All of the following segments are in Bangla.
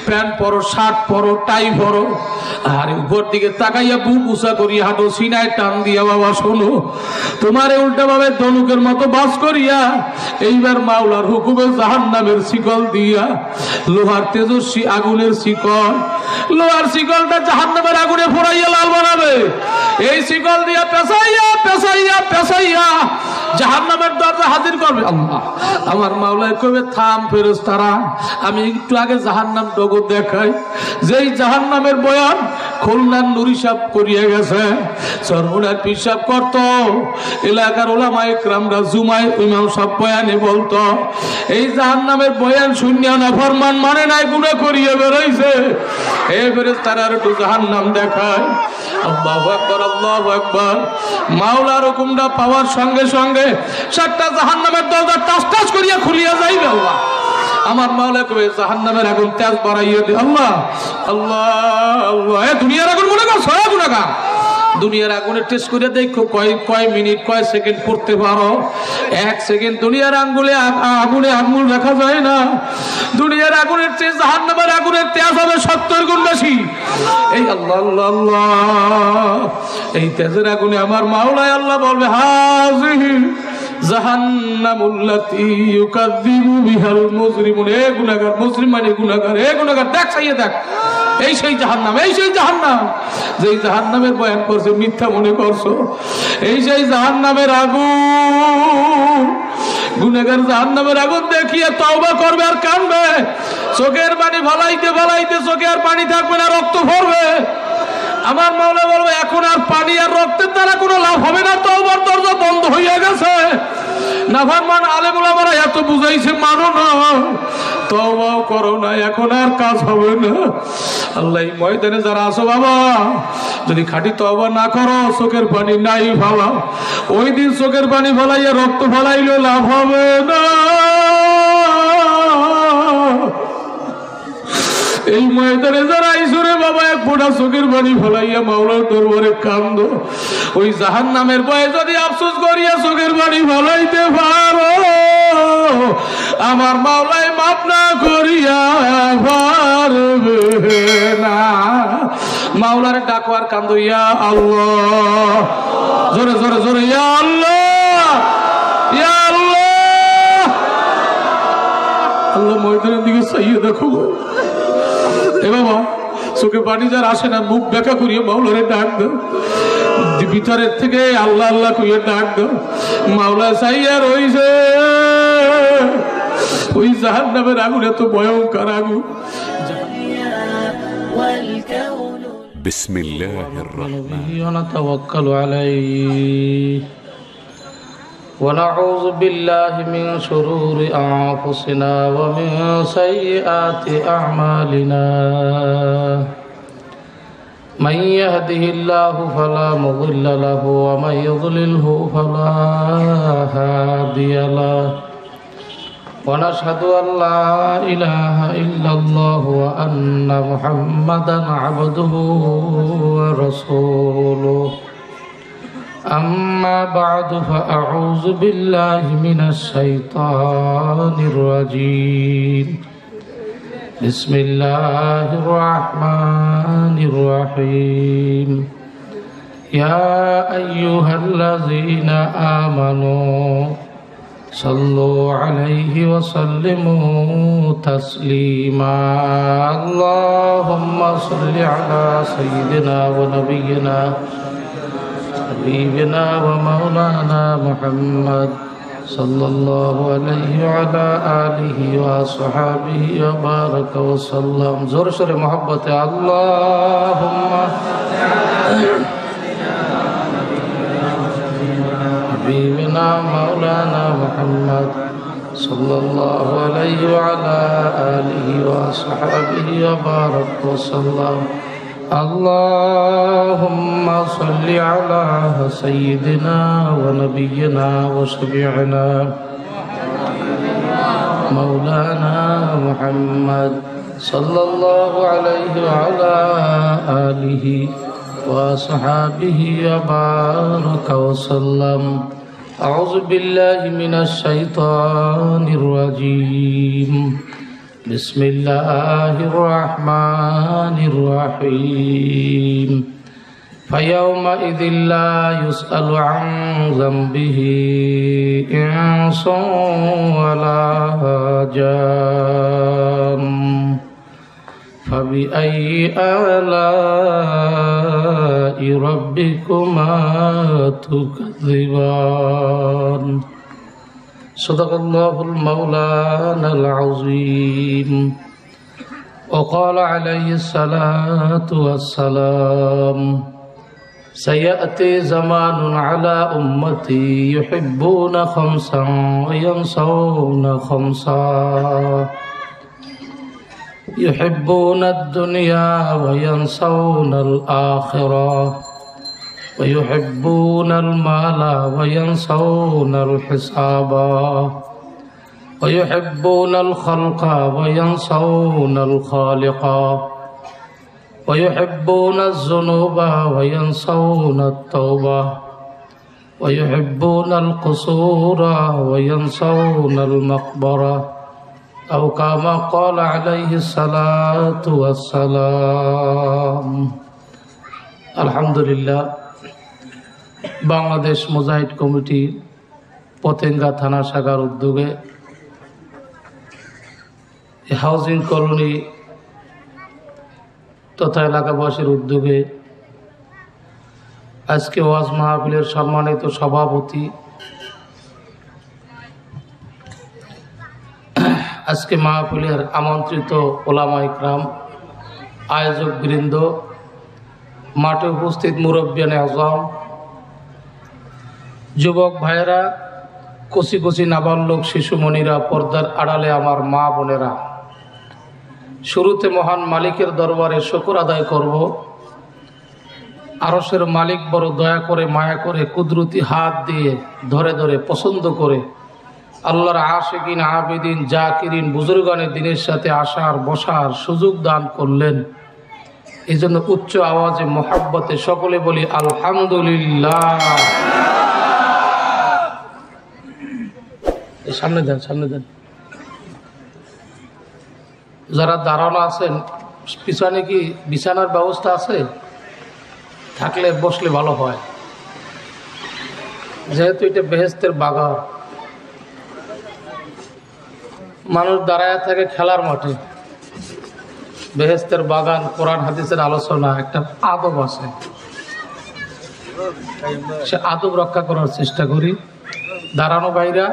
প্যান্ট পরো, শার্ট পরো, টাই পরো, আর উপর দিকে তাকাইয়া বুক উঁচা করিয়া হাঁটো, সিনায় টান দিয়া বাবা শোনো, তোমারে উল্টা ভাবে ধনুকের মতো বাস করিয়া এইবার মাওলার হুকুমে জাহান্নামের শিকল দিয়া, লোহার তেজস্বী আগুনের শিকল, লোহার শিকলটা জাহান্নামের আগুনে ফোড়াইয়া লাল বানাবে। এই শিকল দিয়া পেঁচাইয়া পেঁচাইয়া পেঁচাইয়া জাহান্নামের দরজা হাজির করবে। আল্লাহ আমার মাওলায় কবে, থাম ফেরেশতারা, আমি একটু আগে জাহান্নাম ডগর দেখাই। যেই জাহান্নামের বয়ান খুলনার নুরি সাহেব করিয়া গেছে, চরমুনার পিসাব করত, এলাকার ওলামায়ে কেরামরা জুমায় ইমাম সাহেব বয়ানে বলতো, এই জাহান্নামের বয়ান শুনিয়া নাফরমান মানে নাই, গুনাহ করিয়া বেরোইছে। এই ফেরেশতারা একটু জাহান্নাম দেখায়। আল্লাহু আকবার, আল্লাহু আকবার। মাওলার হুকুমটা পাওয়ার সঙ্গে সঙ্গে সাতটা জাহান্নামের দরজা টাস টাস করিয়া খুলিয়া যাইবে। আল্লাহ আমার মাওলা কবে, জাহান্নামের আগুন তেজ বাড়াইয়া দে। আল্লাহ আল্লাহ আল্লাহ। এ দুনিয়ার আগুন মনে করছো? গুনাহগার, দুনিয়ার আগুনের টেস্ট করে দেখো কয় মিনিট কয় সেকেন্ড পড়তে পারো। এক সেকেন্ড দুনিয়ার আগুনে আঙুল রাখা যায় না। দুনিয়ার আগুনের চেয়ে জাহান্নামের আগুনের তেজ হবে 70 গুণ বেশি। এই আল্লাহ আল্লাহ আল্লাহ, এই তেজের আগুনে আমার মাওলায় আল্লাহ বলবে, হাজিহি জাহান্নামুল্লাতী ইউকাযযিবু বিহাল মুজরিমুন। এ গুনাহগার, মুজরিম মানে গুনাহগার, এ গুনাহগার দেখ, চাইয়ে দেখ, এই সেই জাহান্নাম, এই সেই জাহান্নাম যেই জাহান্নামের বয়ান করছে, মিথ্যা মনে করছো। এই সেই জাহান্নামের আগুন। গুনাহগার জাহান্নামের আগুন দেখিয়ে তওবা করবে আর কাঁদবে, চোখের পানি ফলাইতে ফলাইতে চোখে আর পানি থাকবে না, রক্ত পড়বে। আমার মাওলা বলবে, এখন আর পানি আর রক্তের দ্বারা কোনো লাভ হবে না, তওবার দরজা বন্ধ হয়ে গেছে। নাফরমান আলেম ওলামারা এত বুঝাইছে, মানো না, তওবাও করো না, এখন আর কাজ হবে না। আল্লাহ ময়দানে যারা আছো বাবা, যদি খাঁটি তওবা না করো, চোখের পানি নাই ফলাও, ওই দিন চোখের পানি ফলাইয়া রক্ত ফলাইলেও লাভ হবে না। এই ময়দানে যারা আইসরে বাবা, এক ফোঁটা চোখের পানি ফলাইয়া মাওলার দরবারে কান্দো, ওই জাহান্নামের ভয়ে যদি আফসোস করিয়া চোখের পানি ফলাইতে পারো, আমার মাওলায় মাফ না করিয়া পারবে না। মাওলারে ডাকো আর কান্দো, ইয়া আল্লাহ, জোরে জোরে জোরে, ইয়া আল্লাহ, ইয়া আল্লাহ। আল্লাহ ময়দানের দিকে চাইয়ে দেখো। এ বাবা, চোখে পানি যার আসে না, মুখ বেঁকা করিয়ে মাওলারে ডাক দাও, ভিতরের থেকে আল্লাহ আল্লাহ করিয়ে ডাক দাও। মাওলা চাইয়া রইছে, ওই জাহান্নামের আগুন এত ভয়ঙ্কর আগুন। বিসমিল্লাহির রহমানির রহিম। তাওয়াক্কালু আলাইহি ونعوذ بالله من شرور أنفسنا ومن سيئات أعمالنا من يهده الله فلا مضل له ومن يضلله فلا هادي له ونشهد أن لا إله إلا الله وأن محمدا عبده ورسوله أما بعد فأعوذ بالله من الشيطان الرجيم بسم الله الرحمن الرحيم يا أيها الذين آمنوا صلوا عليه وسلموا تسليما اللهم صل على سيدنا ونبينا حبيبنا ومولانا محمد صلى الله عليه وعلى آله وصحبه وبارك وسلم. زور شر محبت اللهم حبيبنا مولانا محمد صلى الله عليه وعلى آله وصحبه وبارك وسلم. اللهم صل على سيدنا ونبينا وشفيعنا مولانا محمد صلى الله عليه وعلى آله وصحبه وبارك وسلم. أعوذ بالله من الشيطان الرجيم. بسم الله الرحمن الرحيم فيومئذ لا يسأل عن ذنبه إنس ولا جان فبأي آلاء ربكما تكذبان صدق الله المولانا العظيم وقال عليه الصلاة والسلام سيأتي زمان على أمتي يحبون خمسا وينسون خمسا يحبون الدنيا وينسون الآخرة ويحبون المال وينسون الحساب ويحبون الخلق وينسون الخالق ويحبون الذنوب وينسون التوبة ويحبون القصور وينسون المقبرة أو كما قال عليه الصلاة والسلام الحمد لله বাংলাদেশ মুজাহিদ কমিটি পতেঙ্গা থানা শাখার উদ্যোগে হাউজিং কলোনি তথা এলাকাবাসীর উদ্যোগে আজকে ওয়াজ মাহফিলের সম্মানিত সভাপতি, আজকে মাহফিলের আমন্ত্রিত ওলামা ইকরাম, আয়োজক বৃন্দ, মাঠে উপস্থিত মুরব্বিয়ানে আজম, যুবক ভাইয়েরা, কচি কচি নাবালক শিশুমণিরা, পর্দার আড়ালে আমার মা বোনেরা, শুরুতে মহান মালিকের দরবারে শুকর আদায় করব। আরশের মালিক বড় দয়া করে, মায়া করে, কুদরতি হাত দিয়ে ধরে ধরে পছন্দ করে আল্লাহর আশিকিন, আবেদিন, জাকিরিন, বুজুর্গানের দিনের সাথে আসার বসার সুযোগ দান করলেন। এই জন্য উচ্চ আওয়াজে মোহাব্বতে সকলে বলি আলহামদুলিল্লাহ। সামনে দেন, সামনে দেন। যারা দাঁড়ানো আছেন পিছনে কি বিছানার ব্যবস্থা আছে? থাকলে বসলে ভালো হয়, যেহেতু এটা বেহেশতের বাগান। মানুষ দাঁড়ায় থাকে খেলার মাঠে, বেহেশতের বাগান, কোরআন হাদিসের আলোচনা, একটা আদব আছে, সে আদব রক্ষা করার চেষ্টা করি। দাঁড়ানো ভাইরা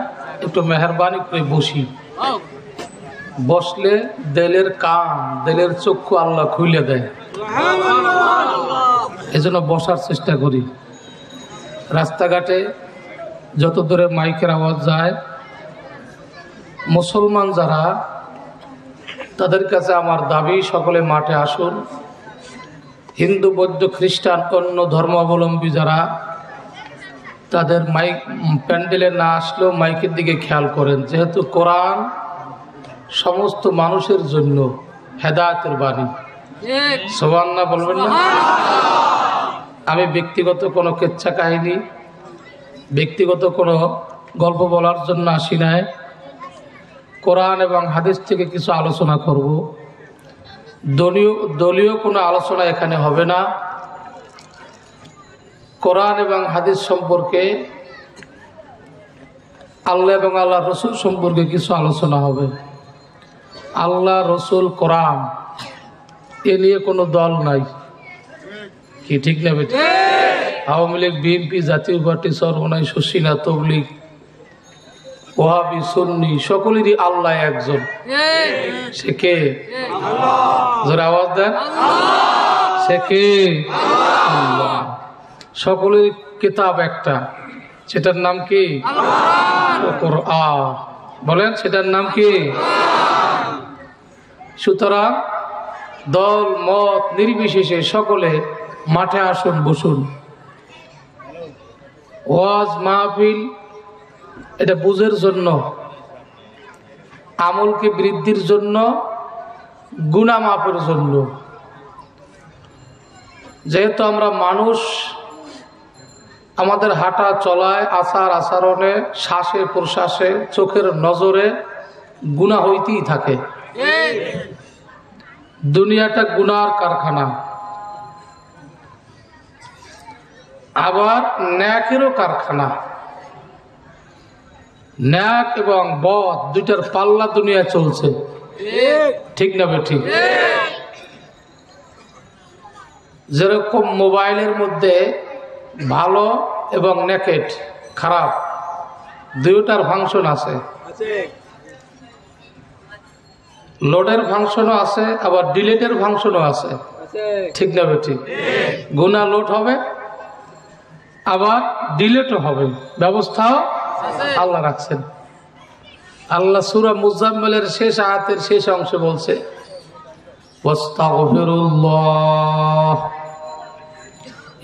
একটু মেহরবানি করে বসি, বসলে দিলের কান, দিলের চক্ষু আল্লাহ খুলে দেয়, এজন্য বসার চেষ্টা করি। রাস্তাঘাটে যত দূরে মাইকের আওয়াজ যায়, মুসলমান যারা, তাদের কাছে আমার দাবি সকলে মাঠে আসুন। হিন্দু, বৌদ্ধ, খ্রিস্টান, অন্য ধর্মাবলম্বী যারা, তাদের মাইক প্যান্ডেলে না আসলেও মাইকের দিকে খেয়াল করেন, যেহেতু কোরআন সমস্ত মানুষের জন্য হেদায়েতের বাণী। সুবহানাল্লাহ বলবেন না? আমি ব্যক্তিগত কোনো কেচ্ছা কাহিনী, ব্যক্তিগত কোনো গল্প বলার জন্য আসি নাই। কোরআন এবং হাদিস থেকে কিছু আলোচনা করব। দলীয় কোনো আলোচনা এখানে হবে না। কোরআন এবং হাদিস সম্পর্কে, আল্লাহ এবং আল্লাহ রসুল সম্পর্কে কিছু আলোচনা হবে। আল্লাহ, রসুল, কোরআন এ নিয়ে কোনো দল নাই, কি ঠিক না বেটি? আওয়ামী লীগ, বিএনপি, জাতীয় পার্টি, সর্বনাই, শশীনা, তবলিগ, ওয়াহাবি, সুন্নি, সকলেরই আল্লাহ একজন। সে কে? জোরে আওয়াজ দেন, সে কে? আল্লাহ। সকলের কিতাব একটা, সেটার নাম কি? কোরআন। বলেন, সেটার নাম কি? সুতরাং দল মত নির্বিশেষে সকলে মাঠে আসুন, বসুন। ওয়াজ মাহফিল এটা বুঝের জন্য, আমলকে বৃদ্ধির জন্য, গুনাহ মাফের জন্য। যেহেতু আমরা মানুষ, আমাদের হাঁটা চলায়, আচার আচরণে, শ্বাসে প্রশ্বাসে, চোখের নজরে গুনাহ হইতেই থাকে। দুনিয়াটা গুনার কারখানা, আবার ন্যাকেরও কারখানা। ন্যাক এবং বদ দুইটার পাল্লা দুনিয়া চলছে, ঠিক না বেঠিক? যেরকম মোবাইলের মধ্যে ভালো এবং নেকেট, খারাপ, দুইটার ফাংশন আছে। লোডের ফাংশনও আছে, আবার ডিলিটের ফাংশনও আছে, ঠিক না বেঠিক? গুনাহ লোড হবে, আবার ডিলিটও হবে, ব্যবস্থাও আল্লাহ রাখছেন। আল্লাহ সূরা মুজাম্মিলের শেষ আয়াতের শেষ অংশে বলছে, ওয়াস্তাগফিরুল্লাহ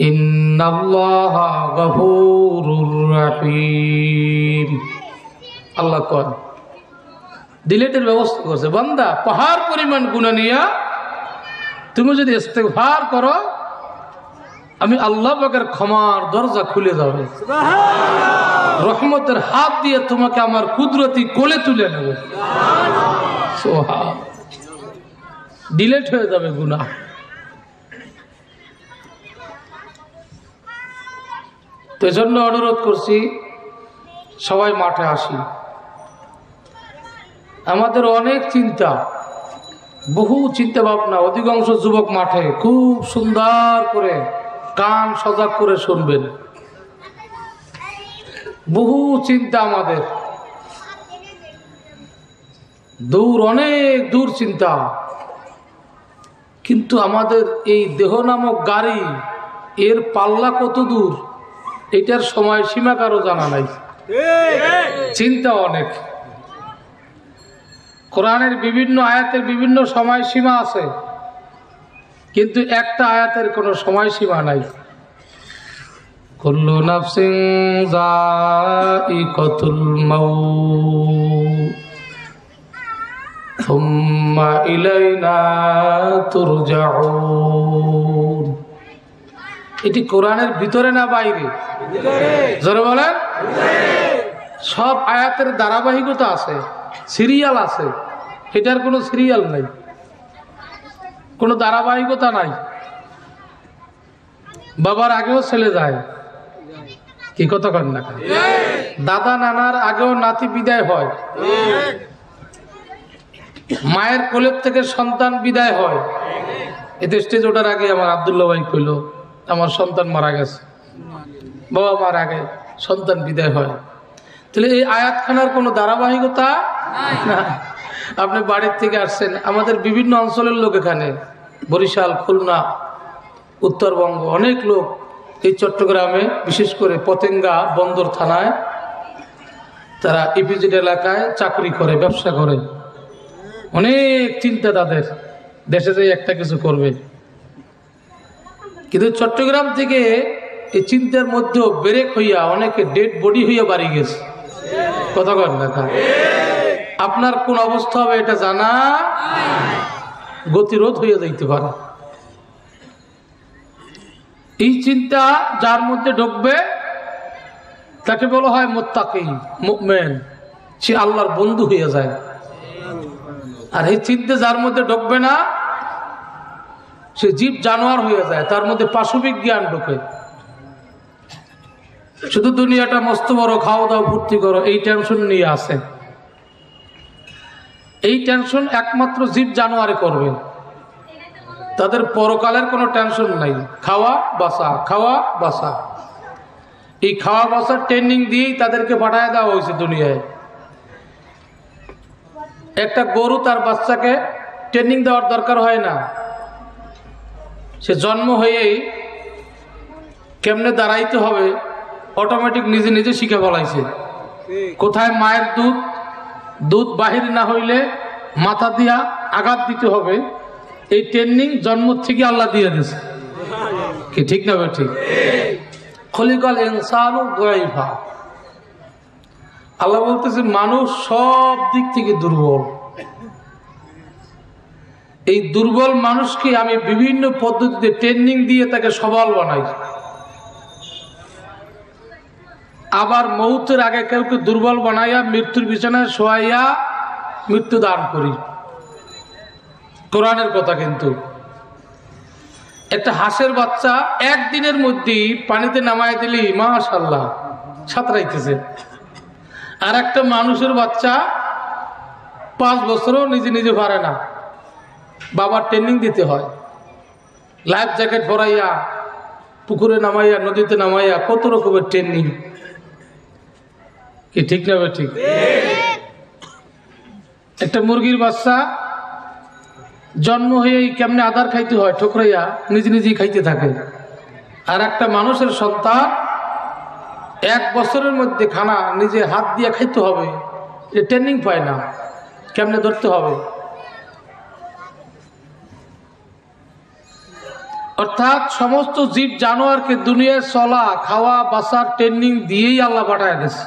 ইন্নাল্লাহা গফুরুর রহিম। আল্লাহ কয় ডিলিটের ব্যবস্থা করছে। বান্দা, পাহাড় পরিমাণ গুনাহ নিয়া তুমি যদি ইস্তেগফার করো, আমি আল্লাহ পাকের ক্ষমার দরজা খুলে যাবে, রহমতের হাত দিয়ে তোমাকে আমার কুদরতি কোলে তুলে নেবে, ডিলেট হয়ে যাবে গুনাহ। তো এজন্য অনুরোধ করছি, সবাই মাঠে আসি। আমাদের অনেক চিন্তা, বহু চিন্তা ভাবনা, অধিকাংশ যুবক মাঠে খুব সুন্দর করে কান সজাগ করে শুনবেন। বহু চিন্তা আমাদের, দূর, অনেক দূর চিন্তা, কিন্তু আমাদের এই দেহ নামক গাড়ি, এর পাল্লা কত দূর এটার সময় সীমা কারো জানা নাই। চিন্তা অনেক। কোরআনের বিভিন্ন আয়াতের বিভিন্ন সময় সীমা আছে, কিন্তু একটা আয়াতের কোনো সময় সীমা নাই। কুল্লু নাফসিন যায়িকাতুল মাউত সুম্মা ইলাইনা তুরজাউন। এটি কোরআনের ভিতরে না বাইরে? জোরে বলেন। সব আয়াতের ধারাবাহিকতা আছে, সিরিয়াল আছে, এটার কোনো সিরিয়াল নাই, কোনো ধারাবাহিকতা নাই। বাবার আগেও ছেলে যায়, কি কথা কন না? দাদা নানার আগেও নাতি বিদায় হয়, মায়ের কোলের থেকে সন্তান বিদায় হয়। এতে স্টেজ ওঠার আগে আমার আব্দুল্লাহ ভাই কইল, আমার সন্তান মারা গেছে, বাবা মার আগে সন্তান বিদায় হয়। তাহলে এই আয়াতখানার কোনো ধারাবাহিকতা না। আপনি বাড়ির থেকে আসছেন, আমাদের বিভিন্ন অঞ্চলের লোক এখানে, বরিশাল, খুলনা, উত্তরবঙ্গ, অনেক লোক এই চট্টগ্রামে, বিশেষ করে পতেঙ্গা বন্দর থানায়, তারা ইপিজেড এলাকায় চাকরি করে, ব্যবসা করে, অনেক চিন্তা তাদের, দেশে যে একটা কিছু করবে। কিন্তু চট্টগ্রাম থেকে এই চিন্তার মধ্যেও ব্রেক হইয়া অনেকে ডেড বডি হইয়া বাড়ি গেছে, কথা কন না? আপনার কোন অবস্থা হবে এটা জানা, গতিরোধ হইয়া যাইতে পারে। এই চিন্তা যার মধ্যে ঢুকবে তাকে বলা হয় মুত্তাকি, মুমিন, সে আল্লাহর বন্ধু হয়ে যায়। আর এই চিন্তা যার মধ্যে ঢুকবে না, সে জীব জানোয়ার হয়ে যায়, তার মধ্যে পাশবিক জ্ঞান ঢোকে। শুধু দুনিয়াটা মস্ত বড়, খাওয়া দাওয়া ফুর্তি করো, এই টেনশন নিয়ে আসে। এই টেনশন একমাত্র জীব জানোয়ারে করবে, তাদের পরকালের কোনো টেনশন নাই। খাওয়া বাসা, খাওয়া বাসা, এই খাওয়া বাসার ট্রেনিং দিয়েই তাদেরকে পাঠায় দেওয়া হয়েছে দুনিয়ায়। একটা গরু তার বাচ্চাকে ট্রেনিং দেওয়ার দরকার হয় না, সে জন্ম হয়েই কেমনে দাঁড়াইতে হবে অটোমেটিক নিজে নিজে শিখে ফেলাইছে। কোথায় মায়ের দুধ, দুধ বাহির না হইলে মাথা দিয়া আঘাত দিতে হবে, এই ট্রেনিং জন্ম থেকে আল্লাহ দিয়ে দিয়েছে, কি ঠিক না? ঠিক। খলিকাল ইনসানু দাইফা, আল্লাহ বলতেছে মানুষ সব দিক থেকে দুর্বল। এই দুর্বল মানুষকে আমি বিভিন্ন পদ্ধতিতে ট্রেনিং দিয়ে তাকে সবল বানাই। আবার মৌতের আগে কাউকে দুর্বল বানাইয়া মৃত্যুর বিছানায় শোয়াইয়া মৃত্যু দান করি। কোরআনের কথা। কিন্তু একটা হাঁসের বাচ্চা একদিনের মধ্যেই পানিতে নামায় দিলি মাশাআল্লাহ সাঁতরাইতেছে, আর একটা মানুষের বাচ্চা 5 বছরও নিজে নিজে পারে না, বাবার ট্রেনিং দিতে হয়, লাইফ জ্যাকেট পরাইয়া পুকুরে নামাইয়া নদীতে নামাইয়া কত রকমের ট্রেনিং। কি ঠিক না? ঠিক। একটা মুরগির বাচ্চা জন্ম হয়েই কেমনে আদার খাইতে হয় ঠোকরাইয়া নিজে নিজেই খাইতে থাকে, আর একটা মানুষের সন্তান 1 বছরের মধ্যে খানা নিজে হাত দিয়ে খাইতে হবে, এ ট্রেনিং পায় না, কেমনে ধরতে হবে। অর্থাৎ সমস্ত জীব জানোয়ারকে দুনিয়ায় চলা খাওয়া বাঁচার ট্রেনিং দিয়েই আল্লাহ পাঠায় দিয়েছে।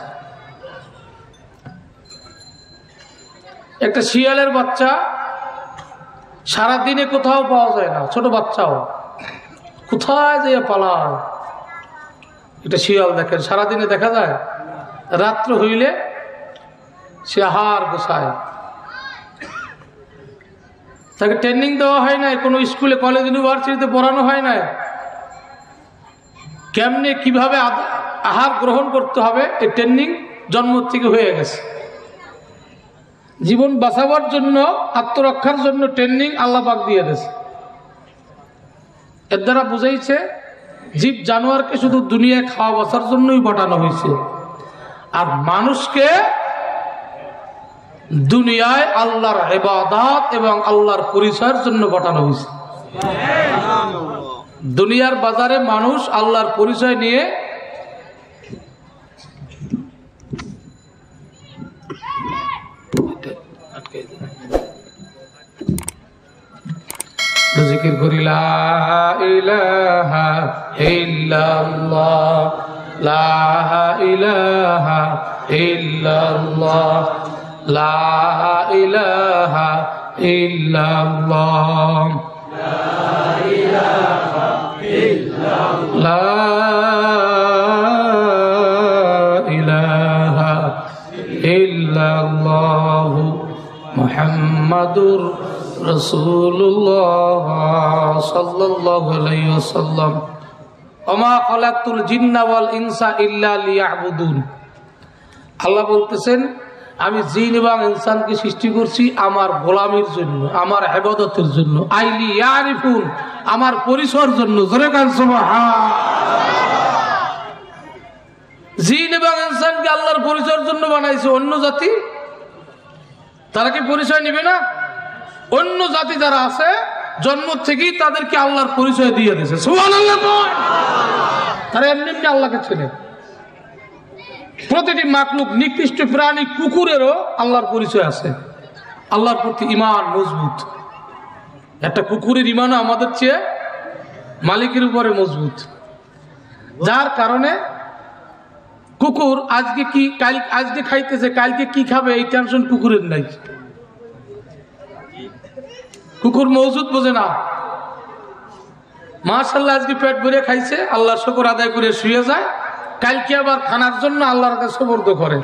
একটা শিয়ালের বাচ্চা সারাদিনে কোথাও পাওয়া যায় না, ছোট বাচ্চাও কোথায় যে পালায়। এটা শিয়াল দেখেন সারাদিনে দেখা যায়, রাত্র হইলে সে আহার গোছায়। তাকে ট্রেনিং দেওয়া হয় না, কোনো স্কুলে কলেজ ইউনিভার্সিটিতে পড়ানো হয় না কেমনে কিভাবে আহার গ্রহণ করতে হবে, এই ট্রেনিং জন্ম থেকে হয়ে গেছে। জীবন বাঁচাবার জন্য, আত্মরক্ষার জন্য ট্রেনিং আল্লাহ পাক দিয়ে দিয়েছে। এর দ্বারা বুঝাইছে জীব জানোয়ারকে শুধু দুনিয়ায় খাওয়া বাঁচার জন্যই পাঠানো হয়েছে, আর মানুষকে দুনিয়ায় আল্লাহর ইবাদত এবং আল্লাহর পরিচয়ের জন্য পাঠানো হয়েছে। দুনিয়ার বাজারে মানুষ আল্লাহর পরিচয় নিয়ে জিকির করি লা ইলাহা ইল্লাল্লাহ, লা ইলাহা ইল্লাল্লাহ, লা ইলাহা ইল্লাল্লাহ, লা ইলাহা ইল্লাল্লাহ, লা ইলাহা ইল্লাল্লাহ মুহাম্মাদুর রাসূলুল্লাহ সাল্লাল্লাহু আলাইহি ওয়াসাল্লাম। ওমা খালাকতুল জিন্না ওয়াল ইনসা ইল্লা লিয়াবুদুন। আল্লাহ বলতেছেন আমি জিন এবং ইনসানকে সৃষ্টি করছি আমার গোলামির জন্য, আমার ইবাদতের জন্য, আইলি ইয়ারিফুন, আমার পরিচয়ের জন্য। জোরে কান সুবহান। জিন এবং ইনসানকে আল্লাহর পরিচয়ের জন্য বানাইছে। অন্য জাতি তারা কি পরিচয় নেবে না? অন্য জাতি যারা আছে জন্ম থেকেই তাদেরকে আল্লাহর পরিচয় দিয়ে দিয়েছে। সুবহানাল্লাহ। তারা এমনি এমনি আল্লাহকে চেনে। প্রতিটি মাখলুক, নিকৃষ্ট প্রাণী কুকুরেরও আল্লাহর পরিচয় আছে, আল্লাহর প্রতি ঈমান মজবুত। একটা কুকুরের ঈমানও আমাদের চেয়ে মালিকের উপরে মজবুত, যার কারণে কুকুর আজকে কি আজকে খাইতেছে, কালকে কি খাবে এই টেনশন কুকুরের নাই। কুকুর মওজুদ বোঝে না। মাশাআল্লাহ আজকে পেট ভরে খাইছে, আল্লাহর শুকর আদায় করে শুয়ে যায়, কালকে আবার খানার জন্য আল্লাহর কাছে সুবর্দ করে।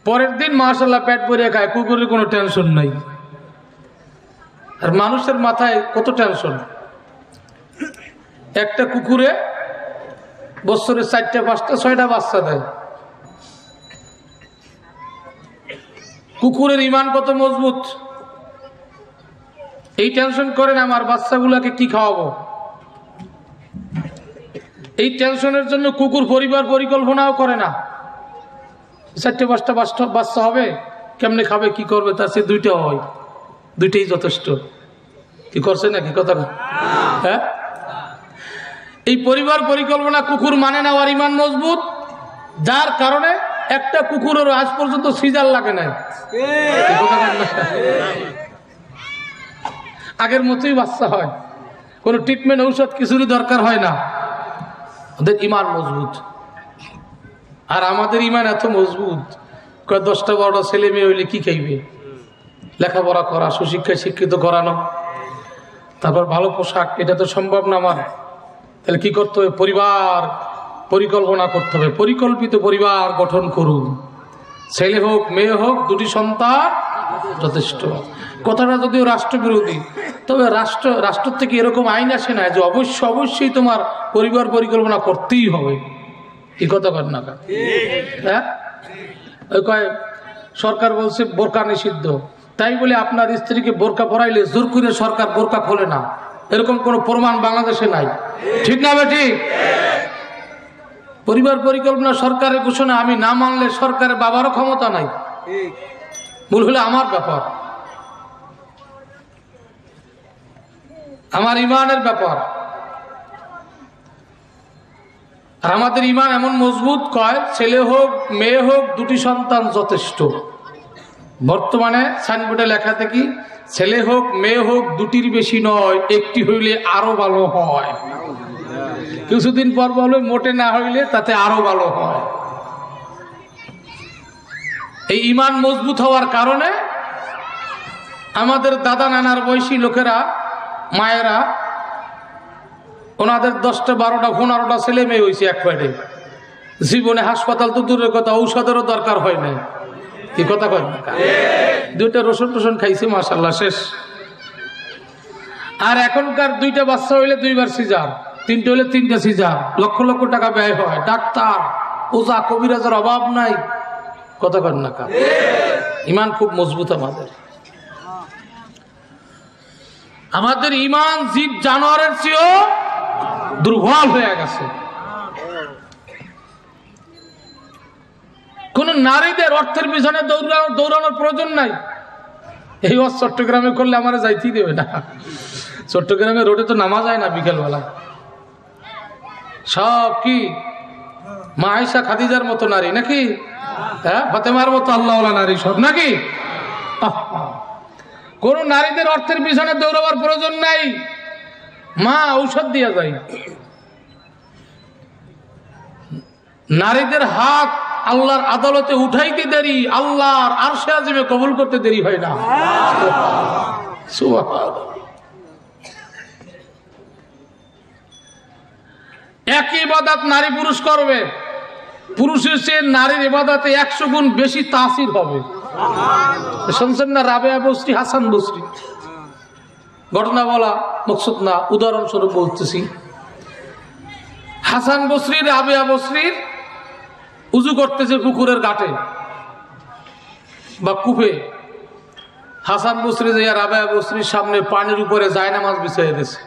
পরের দিন মাশাআল্লাহ পেট ভরে খায়, কুকুরের কোনো টেনশন নাই। আর মানুষের মাথায় কত টেনশন। একটা কুকুরে বছরে 4টা 5টা 6টা বাচ্চা দেয়। কুকুরের ঈমান কত মজবুত। এই টেনশন করেন আমার বাচ্চাগুলোকে কি খাওয়াবো। এই টেনশনের জন্য কুকুর পরিবার পরিকল্পনাও করে না। 4টে 5টা বাচ্চা হবে, কেমনে খাবে কি করবে, তার সে 2টা হয়, 2টাই যথেষ্ট। কি করছে নাকি কথা? হ্যাঁ, এই পরিবার পরিকল্পনা কুকুর মানে না, আর ঈমান মজবুত, যার কারণে একটা কুকুরের আজ পর্যন্ত সিজার লাগে নাই। আগের মতোই বাচ্চা হয়, কোনো ট্রিটমেন্ট ঔষধ কিছুরই দরকার হয় না। ওদের ঈমান মজবুত। আর আমাদের ঈমান এত মজবুত, 10টা 12টা ছেলে মেয়ে হইলে কি খাইবে? লেখাপড়া করা, সুশিক্ষায় শিক্ষিত করানো, তারপর ভালো পোশাক, এটা তো সম্ভব না আমার। তাহলে কি করতে হবে? পরিবার পরিকল্পনা করতে হবে। পরিকল্পিত পরিবার গঠন করুন। ছেলে হোক মেয়ে হোক, 2টি সন্তান যথেষ্ট। কথাটা যদিও রাষ্ট্রবিরোধী, তবে রাষ্ট্র থেকে এরকম আইন আসে না যে অবশ্যই তোমার পরিবার পরিকল্পনা করতেই হবে। এই কথা কর না, হ্যাঁ? ওই কয় সরকার বলছে বোরকা নিষিদ্ধ, তাই বলে আপনার স্ত্রীকে বোরকা পরাইলে জোর করে সরকার বোরকা খোলে না, এরকম কোনো প্রমাণ বাংলাদেশে নাই। ঠিক না ঠিক? পরিবার পরিকল্পনা সরকারের ঘোষণা, আমি না মানলে সরকারের বাবারও ক্ষমতা নাই। ভুল হলে আমার ব্যাপার, আমার ইমানের ব্যাপার। আর আমাদের ইমান এমন মজবুত, কয় ছেলে হোক মেয়ে হোক দুটি সন্তান যথেষ্ট। বর্তমানে সাইনবোর্ডে লেখা থাকি ছেলে হোক মেয়ে হোক দুটির বেশি নয়, একটি হইলে আরো ভালো হয়। কিছুদিন পর বলবে মোটে না হইলে তাতে আরো ভালো হয়। এই ইমান মজবুত হওয়ার কারণে আমাদের দাদা নানার বয়সী লোকেরা, মায়েরা, ওনাদের 10টা 12টা 15টা ছেলে মেয়ে হয়েছে এক পেটে। জীবনে হাসপাতাল তো দূরের কথা, ঔষধেরও দরকার হয় না। কি কথা কয় না? 2টা রসুন টসুন খাইছে, মাশাআল্লাহ, শেষ। আর এখনকার 2টা বাচ্চা হইলে 2বার সিজার, 3টে হইলে 3টা সিজার, লক্ষ লক্ষ টাকা ব্যয় হয়। ডাক্তার ওজা কবিরাজের অভাব নাই। কথা কয় না? ইমান খুব মজবুত আমাদের। আমাদের ইমান জীব জানোয়ারের চেয়েও দুর্বল হয়ে গেছে। কোন নারীদের অর্থের পিছনে দৌড়ানোর প্রয়োজন নাই। এই চট্টগ্রামে করলে আমার যাইতেই দেবে না। চট্টগ্রামে রোডে তো নামা যায় না বিকেলবেলা। সব কি মা আয়েশা খাদিজার মতো নারী নাকি? হ্যাঁ, ফাতেমার মতো আল্লাহওয়ালা নারী সব নাকি? কোন নারীদের অর্থের পিছনে দৌড়াবার প্রয়োজন নাই। মা ঔষধ দিয়া যায়। নারীদের হাত আল্লাহর আদালতে উঠাইতে দেরি, আল্লাহর আরশে আজিমে কবুল করতে দেরি হয় না। একই ইবাদত নারী পুরুষ করবে, পুরুষের চেয়ে নারীর ইবাদতে 100 গুণ বেশি তাসির হবে। শুনছেন না? রাবেয়া বসরি, হাসান বসরি, ঘটনা বলা মকসুদ না, উদাহরণস্বরূপ বলতেছি। হাসান বসরি রাবেয়া বসরির উজু করতেছে পুকুরের ঘাটে বা কূপে। হাসান বসরি যে রাবেয়া বসরির সামনে পানির উপরে জায়নামাজ বিছিয়ে দিয়েছে।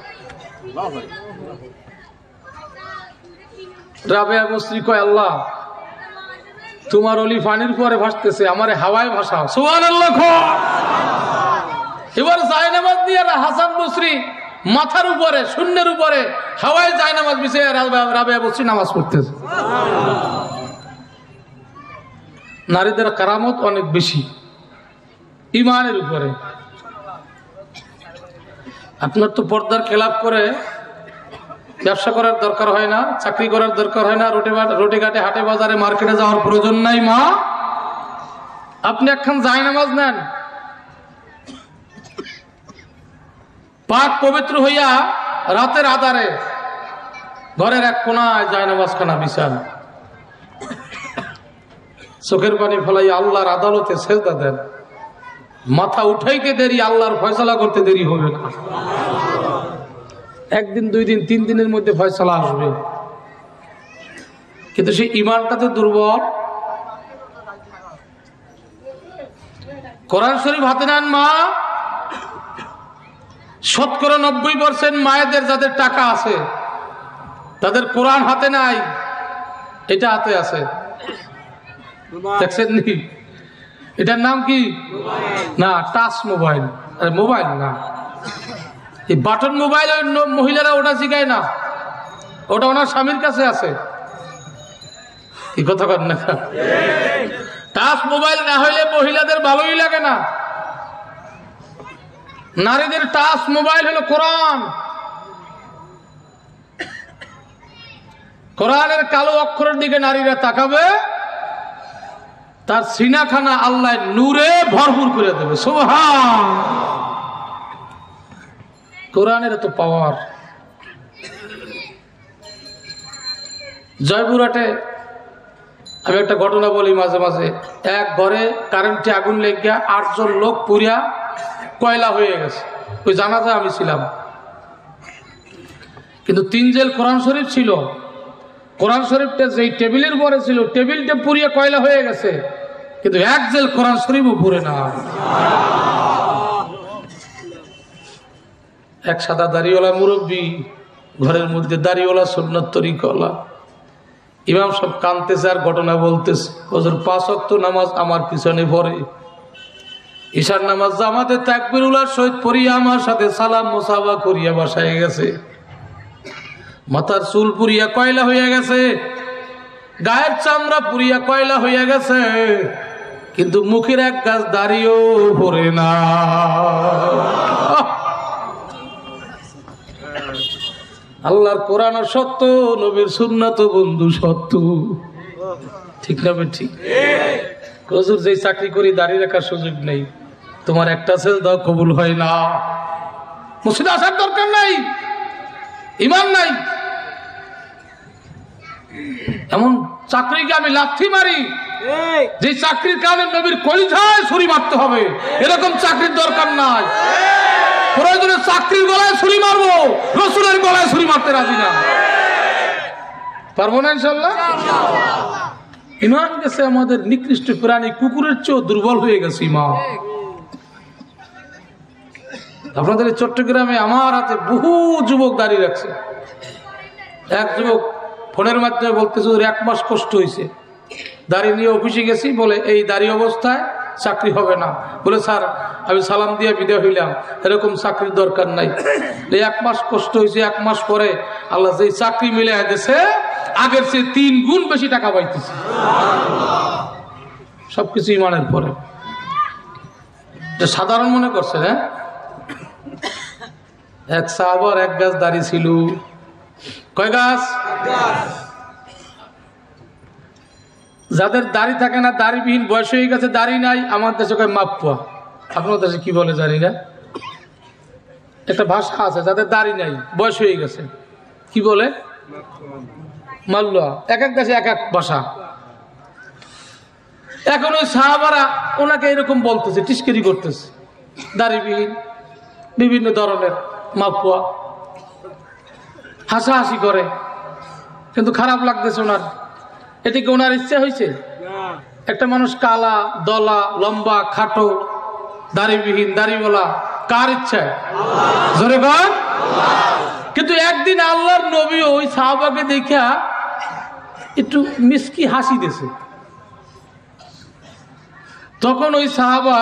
রাবেয়া বসরি কয়, আল্লাহ তোমার অলি পানির পরে ভাসতেছে, আমারে হাওয়ায় ভাসাও। সুবহানাল্লাহ। এবার জায়নামাজ দিয়ে হাসান বসরি মাথার উপরে শূন্যের উপরে হাওয়ায় জায়নামাজ বিছিয়ে রাবেয়া বসরি নামাজ পড়তেছে। নারীদের কারামত অনেক বেশি ইমানের উপরে। আপনার তো পর্দার খেলাপ করে ব্যবসা করার দরকার হয় না, চাকরি করার দরকার হয় না, রোটে ঘাটে হাটে বাজারে মার্কেটে যাওয়ার প্রয়োজন নাই। মা, আপনি একখান জায়নামাজ নেন, পাক পবিত্র হইয়া রাতের আধারে ঘরের এক কোনায় জায়নামাজ খানা বিছান, চোখের পানি ফেলাইয়া আল্লাহর আদালতে সেজদা দেন। মাথা উঠাইতে দেরি, আল্লাহর ফয়সালা করতে দেরি হবে না। 1 দিন 2 দিন 3 দিনের মধ্যে ফয়সালা আসবে। কিন্তু সেই ইমানটাতে দুর্বল। কোরআন শরীফ হাতে নেন মা, 90% মায়েদের যাদের টাকা আছে তাদের কোরআন হাতে নাই, এটা হাতে আছে। দেখছেন নি? এটার নাম কি? না, টাচ মোবাইল। মোবাইল না, এই বাটন মোবাইল মহিলারা ওটা শিখায় না, ওটা ওনার স্বামীর কাছে আছে। কি কথা কর না? টাচ মোবাইল না হইলে মহিলাদের ভালোই লাগে না। নারীদের টাচ মোবাইল হলো কোরআন। কোরআনের কালো অক্ষরের দিকে নারীরা তাকাবে, তার সিনাখানা আল্লাহ নূরে ভরপুর করে দেবে। সুবহান। কোরআনের এত পাওয়ার। জয়পুরহাটে আমি একটা ঘটনা বলি মাঝে মাঝে। এক ঘরে কারেন্টে আগুন লেগে 8 জন লোক পুড়িয়া কয়লা হয়ে গেছে। ওই জানাজা আমি ছিলাম, কিন্তু 3 জেল কোরআন শরীফ ছিল। কোরআন শরীফটা যেই টেবিলের উপরে ছিল, টেবিলটা পুড়িয়ে কয়লা হয়ে গেছে, কিন্তু 1 জেল কোরআন শরীফও পুড়ে না। এক সাদা দাড়িওয়ালা মুরব্বী, ঘরের মধ্যে দাড়িওয়ালা সুন্নত তরিকওয়ালা, ইমাম সব কাঁদতেছে আর ঘটনা বলতেছে। হুজুর 5 ওয়াক্ত নামাজ আমার পিছনে পড়ে, ঈশার নামাজ জামাতে তাকবীরুল্লাহ সহিত পড়িয়া আমার সাথে সালাম মুসাফা করিয়া বাসায় গেছে। মাথার চুল পুরিয়া কয়লা হইয়া গেছে, গায়ের চামড়া পুরিয়া কয়লা হইয়া গেছে, কিন্তু মুখের এক গাছ দাড়িও পড়ে না। আল্লাহর কোরআন সত্য, নবীর সুন্নাত বন্ধু সত্য, ঠিক না? ঠিক। হুজুর যেই চাকরি করি দাঁড়িয়ে রাখার সুযোগ নেই, তোমার একটা সেজদা কবুল হয় না। মসজিদে আসার দরকার নাই, ঈমান নাই। এমন চাকরিকে আমি লাথি মারি যে চাকরির কারণে নবীর কলিজায় ছুরি মারতে হবে, এরকম চাকরির দরকার নাই। প্রয়োজনে চাকরির গলায় ছুরি মারবো, রসুলের গলায় ছুরি মারতে রাজি না। পারবো না ইনশাল্লাহ। ঈমান গেছে আমাদের নিকৃষ্ট প্রাণী কুকুরের চেয়েও দুর্বল হয়ে গেছে ঈমান। আপনাদের চট্টগ্রামে আমার হাতে বহু যুবক দাঁড়িয়ে রাখছে। এক যুবক ফোনের মাধ্যমে বলতেছে 1 মাস কষ্ট হয়েছে, দাঁড়িয়ে নিয়ে অফিসে গেছি, বলে এই দাঁড়িয়ে অবস্থায় চাকরি হবে না। বলে স্যার আমি সালাম দিয়ে বিদায় হইলাম, এরকম চাকরির দরকার নাই। এই 1 মাস কষ্ট হয়েছে, 1 মাস পরে আল্লাহ যে চাকরি মিলে দিয়েছে, আগের চেয়ে 3 গুণ বেশি টাকা পাইতেছে। সবকিছু ঈমানের পরে। সাধারণ মনে করছে, হ্যাঁ? এক সাহাবার 1 গাছ দাড়ি ছিল। কয় গাছ? যাদের দাড়ি থাকে না, দাড়িবিহীন, বয়স হয়ে গেছে, দাড়ি নাই, আমার দেশে কয় মাপপা। আপনার দেশে কি বলে জানি না, একটা ভাষা আছে, যাদের দাড়ি নাই, বয়স হয়ে গেছে, কি বলে? মাল্লা। এক এক দেশে এক এক ভাষা। এখন ওই সাহাবারা ওনাকে এরকম বলতেছে, টিস্কেরি করতেছে, দাড়িবিহীন, বিভিন্ন ধরনের মাপপা, হাসাহাসি করে, কিন্তু খারাপ লাগতেছে ওনার। এটি কি ওনার ইচ্ছা হয়েছে? একটা মানুষ কালা, দলা, লম্বা, খাটো, দাড়িবিহীন, দাড়িওয়ালা, কার ইচ্ছায়? জোরে বল। কিন্তু একদিন আল্লাহর নবী ওই সাহাবাকে দেখা একটু মিষ্টি হাসি দিয়েছে। তখন ওই সাহাবা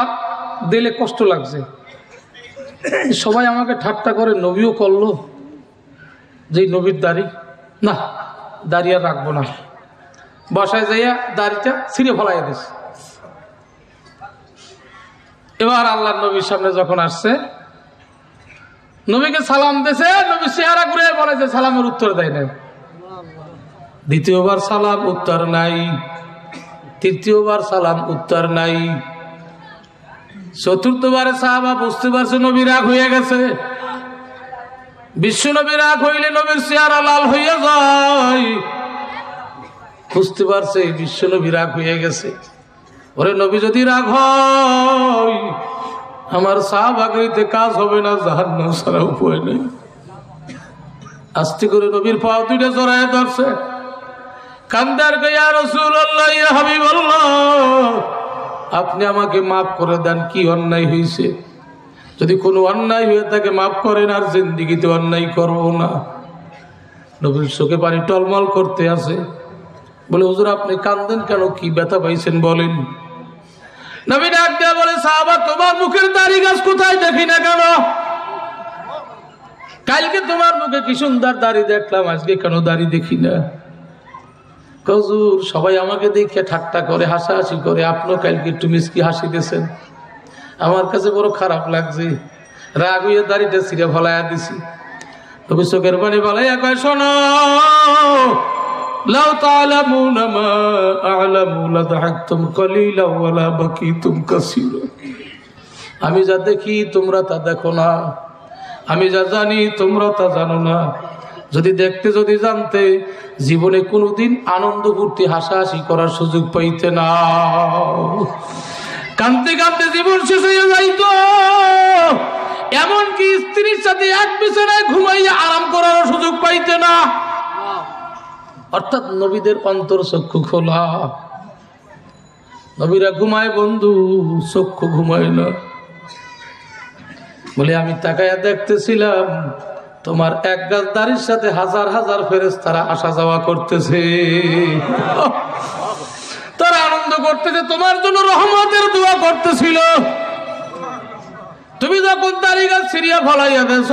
দিলে কষ্ট লাগছে, সবাই আমাকে ঠাট্টা করে, নবীও করলো, যে নবীর দাড়ি, না দাড়ি আর রাখবো না। বাসায় যাইয়া দাড়িটা ছিঁড়ে ফেলাই দিস। এবার আল্লাহর নবীর সামনে যখন আসছে, নবীকে সালাম দিয়েছে, নবী চেহারা ঘুরে বলেছে, সালামের উত্তর দেয় নাই। দ্বিতীয়বার সালাম, উত্তর নাই। তৃতীয়বার সালাম, উত্তর নাই। চতুর্থবারে সাহাবা বুঝতে পারছে নবী রাগ হয়ে গেছে। বিশ্ব নবী রাগ হইলে নবীর চেহারা লাল হইয়া যায়। বুঝতে পারছে বিশ্ব নবী রাগ হয়ে গেছে। ওরে নবী যদি রাগ হয়, আমার সাহাবাগিরিতে কাজ হবে না, জাহান্নাম ছাড়া উপায় নেই। আস্তে করে নবীর পা দুইটা জড়ায় ধরছে, কান্দার ইয়া রাসূলুল্লাহ, ইয়া হাবিবাল্লাহ, আপনি আমাকে মাফ করে দেন, কি অন্যায় হয়েছে? যদি কোনো অন্যায় হয়ে থাকে মাফ করেন, আর জিন্দেগিতে অন্যায় করব না। নবীর চোখে পানি টলমল করতে আছে। বলে হুজুর আপনি কান্দেন কেন, কি ব্যথা পাইছেন বলেন? নবী ডাক দিয়া বলে, সাহাবা তোমার মুখের দাড়ি গাছ কোথায় দেখি না কেন? কালকে তোমার মুখে কি সুন্দর দাড়ি দেখলাম, আজকে কেন দাড়ি দেখি না? হুজুর সবাই আমাকে দেখে ঠাট্টা করে, হাসাহাসি করে, আপনিও কালকে একটু মিষ্টি হাসি দিয়েছেন, আমার কাছে বড় খারাপ লাগছে। রাগ হইয়া দাড়িটা ছিঁড়ে ফলাইয়া দিছি। তবে চোখের পানি ফলাইয়া কয়, শোনো, লাউ তাআলামুনা মা আ'লামু লাযহাকতুম কালীলান ওয়া লা বাকীতুম কাসীরা। আমি যা দেখি তোমরা তা দেখো না, আমি যা জানি তোমরা তা জানো না। যদি দেখতে যদি জানতে জীবনে কোনোদিন আনন্দ ফুর্তি হাসাহাসি করার সুযোগ পাইতে না। কাঁদতে কাঁদতে জীবন শেষ হয়ে যাইত। এমনকি স্ত্রীর সাথে এক বিছানায় ঘুমাইয়া আরাম করার সুযোগ পাইতে না। অর্থাৎ নবীদের অন্তর চক্ষু খোলা। নবীরা ঘুমায় বন্ধু, চক্ষু ঘুমায় না। বলে আমি তাকাইয়া দেখতেছিলাম তোমার এক গাছ দাড়ির সাথে হাজার হাজার ফেরেশতারা আসা যাওয়া করতেছে। তারা আনন্দ করতেছে, তোমার জন্য রহমতের দোয়া করতেছিল। তুমি যখন দাড়ি গাছ ছিঁড়িয়া ফলাইয়া দেছ,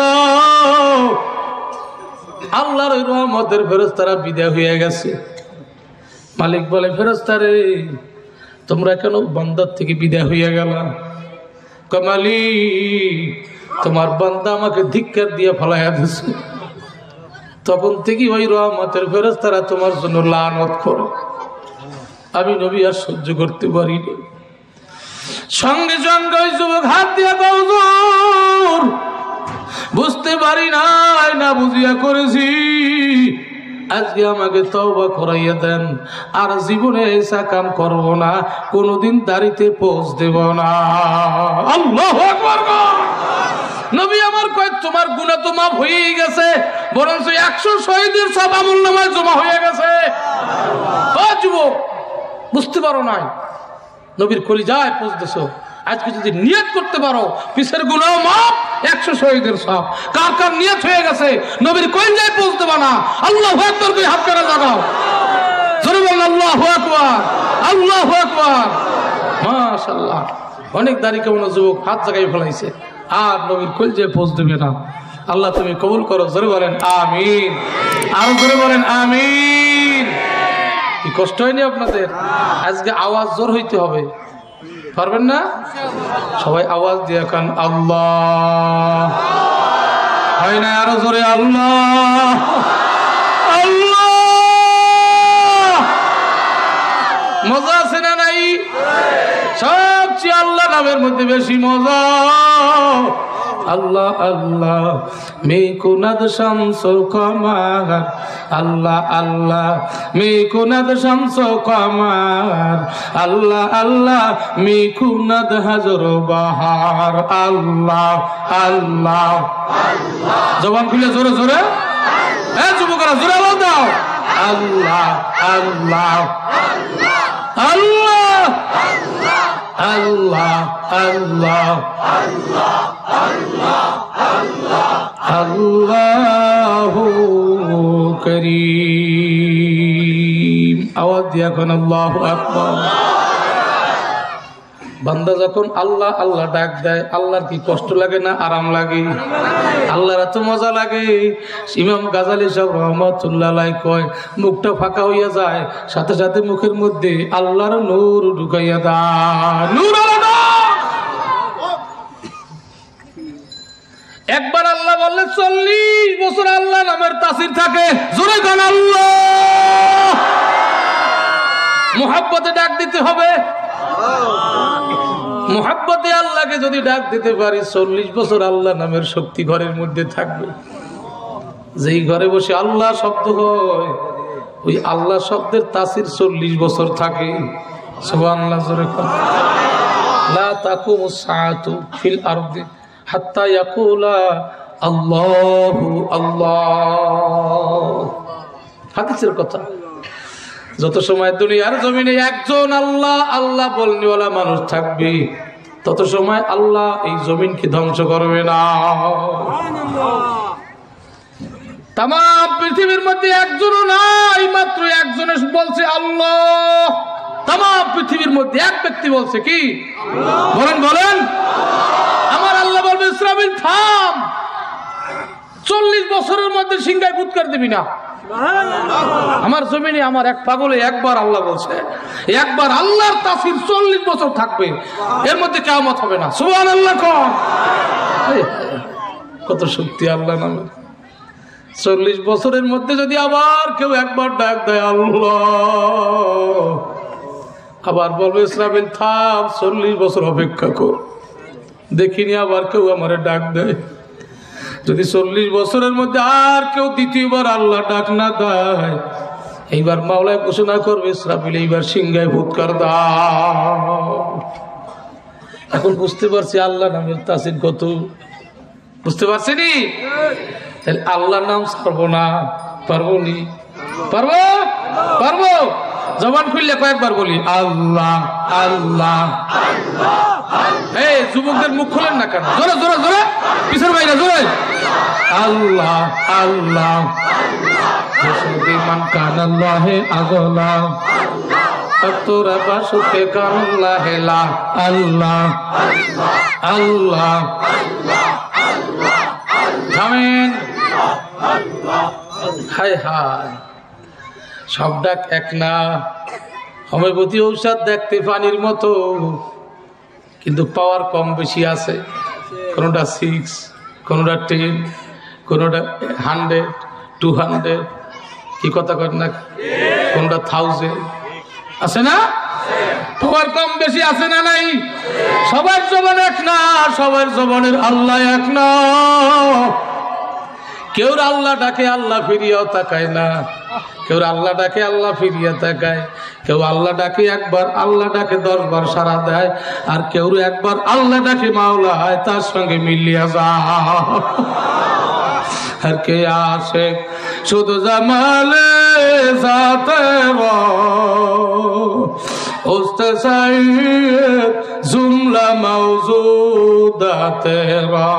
আল্লাহর ওই রহমতের ফেরেশতারা বিদায় হয়ে গেছে। মালিক বলে, ফেরেশতারে তোমরা কেন বান্দার থেকে বিদায় হইয়া গেলা? মালিক তোমার বান্দা আমাকে ধিক্কার দিয়ে ফলাইয়া দিছে, তখন থেকে ওই রহমতের ফেরেশতারা তোমার জন্য লানত করে। আমি নবী আর সহ্য করতে পারি না। সঙ্গে সঙ্গে ওই যুবক হাত দিয়া হুজুর বুঝতে পারি নাই, না বুঝিয়া করেছি, আজকে আমাকে তওবা করাইয়া দেন, আর জীবনে এসা কাম করব না, কোনোদিন দাড়িতে পোজ দেব না। আল্লাহু আকবার। নবী আমার কয় তোমার গুনাহ তো মাফ হয়েই গেছে, বরঞ্চ 100 শহীদের সব আমলনামায় জমা হয়ে গেছে। ও যুবক, বুঝতে পারো নাই, নবীর কলিজায় পৌঁছতেছো। আজকে যদি নিয়ত করতে পারো পিছের গুনাহ মাফ, 100 শহীদের সব। কার কার নিয়ত হয়ে গেছে নবীর কলিজায় পৌঁছতে না? আল্লাহু আকবার করে হাত করে জাগাও, জোরে বলেন আল্লাহু আকবার, আল্লাহু আকবার। মাশাআল্লাহ, অনেক দাড়ি কামানো যুবক হাত জাগাই ফেলাইছে, আর নবীর কলিজায় পৌঁছ দেবে না। আল্লাহ তুমি কবুল করো, জোরে বলেন আমিন, আরো জোরে বলেন আমিন। কি কষ্ট হয়নি আপনাদের? আজকে আওয়াজ জোর হইতে হবে, পারবেন না? সবাই আওয়াজ দিয়ে কান আল্লাহ, হয় না? আরো জোরে আল্লাহ, আল্লাহ। মজা আছে না নাই? সবচেয়ে আল্লাহ নামের মধ্যে বেশি মজা। আল্লাহ আল্লাহ মে কুনাদ শামস কমার, আল্লাহ আল্লাহ মে কুনাদ শামস কমার, আল্লাহ আল্লাহ মে কুনাদ হাজর বাহার। আল্লাহ আল্লাহ, জবান খুলে জোরে জোরে, এ যুবকরা জোরে বল দাও, আল্লাহ আল্লাহ আল্লাহ আল্লাহ আল্লাহ আল্লাহু করিম। আওয়াজ দিয়া কোন আল্লাহু আকবার। বান্দা যখন আল্লাহ আল্লাহ ডাক দেয়, আল্লাহর কি কষ্ট লাগে না আরাম লাগে? আল্লাহর এত মজা লাগে। ইমাম গাজালি সাহেব রহমাতুল্লাহ আলাইহি কয়, মুখটা ফাঁকা হইয়া যায়, সাথে সাথে মুখের মধ্যে আল্লাহর নূর ঢুকাইয়া দেয়। নূর একবার আল্লাহ বললে 40 বছর আল্লাহ নামের তাসির থাকে। জোরে গান আল্লাহ। মুহাব্বতে ডাক দিতে হবে। মুহাব্বতে আল্লাহকে যদি ডাক দিতে পারি, 40 বছর আল্লাহ নামের শক্তি ঘরের মধ্যে থাকবে। যেই ঘরে বসে আল্লাহ শব্দ হয়, ওই আল্লাহ শব্দের তাসির 40 বছর থাকে। সুবহানাল্লাহ, জোরে কোন। লা তাকুমুস সাআতু ফিল আরদি হাত্তা ইয়াকুলা আল্লাহু আল্লাহ। হাদিসের কথা। যত সময় দুনিয়ার জমিনে একজন আল্লাহ আল্লাহ বলনেওয়ালা মানুষ থাকবে, তত সময় আল্লাহ এই জমিনকে ধ্বংস করবে না। তাম পৃথিবীর মধ্যে একজনও নাই, মাত্র একজনের বলছে আল্লাহ। তাম পৃথিবীর মধ্যে এক ব্যক্তি বলছে কি? বলেন বলেন। আমার আল্লাহ বলবে, ইসরাফিল থাম, 40 বছরের মধ্যে সিংহায় ফুৎকার দিবি না। আমার জমিনে আমার এক পাগলে একবার আল্লাহ বলছে, একবার আল্লাহর তাসির 40 বছর থাকবে, এর মধ্যে কিয়ামত হবে না। সুবহানাল্লাহ। কত শক্তি আল্লাহ নামে। 40 বছরের মধ্যে যদি আবার কেউ একবার ডাক দেয় আল্লাহ, আবার বলবে ইসরাফিল থাম, 40 বছর অপেক্ষা কর, দেখিনি আবার কেউ আমারে ডাক দেয়। যদি 40 বছরের মধ্যে আর কেউ দ্বিতীয়বার আল্লাহ ডাক না দেয়, এইবার মাওলায় ঘোষণা করবে ইসরাফিল এইবার সিংহায় ফুৎকার দাও। এখন বুঝতে পারছি আল্লাহ নামের তাসির কত, বুঝতে পারছি নি? তাহলে আল্লাহর নাম ছাড়বো না, পারবো নি? পারবো, পারবো। জবান খুললে কয়েকবার বলি আল্লাহ আল্লাহ। এই যুবকদের মুখ খোলেন না কেন? জোরে জোরে জোরে, পিছনের বাইরে জোরে। আল্লাহ আল্লাহ। মান কানাল্লাহে আগলা তোরা বাসুতে কানাল্লাহেলা। আল্লাহ আল্লাহ। থামেন। হায় হায়, সব ডাক এক না। হোমিওপ্যাথি ঔষধ দেখতে পানির মতো, কিন্তু পাওয়ার কম বেশি আছে। কোনোটা 6, কোনোটা 10, কোনোটা 100, 200, কি কথা কর না, কোনটা 1000 আছে না? পাওয়ার কম বেশি আছে না নাই? সবার জবান এক না, সবার জবানের আল্লাহ এক না। কেউ আল্লাহ ডাকে আল্লাহ ফিরিয়াও তাকায় না, কেউ আল্লাহ ডাকে আল্লাহ ফিরিয়া তাকায়, কেউ আল্লাহ ডাকে একবার, আল্লাহ ডাকে 10 বার সাড়া দেয়, আর কেউ একবার আল্লাহ ডাকে মাওলা হয় তার সঙ্গে মিলিয়া যায়। আর কে আসে শুধু জামালে জাতে উস্তে সাইয়্যিদ জুমলা মাওজুদাতে রা।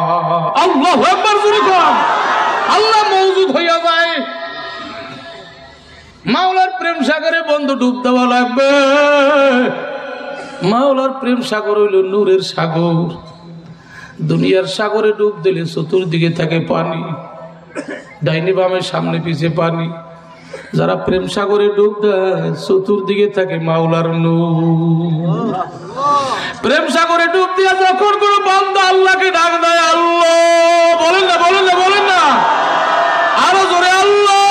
আল্লাহু আকবার জোরে কর। আল্লাহ মওজুদ হইয়া যায়। মাওলার প্রেম সাগরে বন্ধু ডুব দেওয়া লাগবে। মাওলার প্রেম সাগর হইল নূরের সাগর। দুনিয়ার সাগরে ডুব দিলে চতুর্দিকে থাকে পানি, ডাইনে বামে সামনে পিছে পানি। যারা প্রেম সাগরে ডুব দেয় চতুর্দিকে থাকে মাওলার নূর। প্রেম সাগরে ডুব দিয়া যখন কোন বান্দা আল্লাহকে ডাক দেয়, আল্লাহ বলেন না, বলেন না, বলেন না, আরো জোরে আল্লাহ।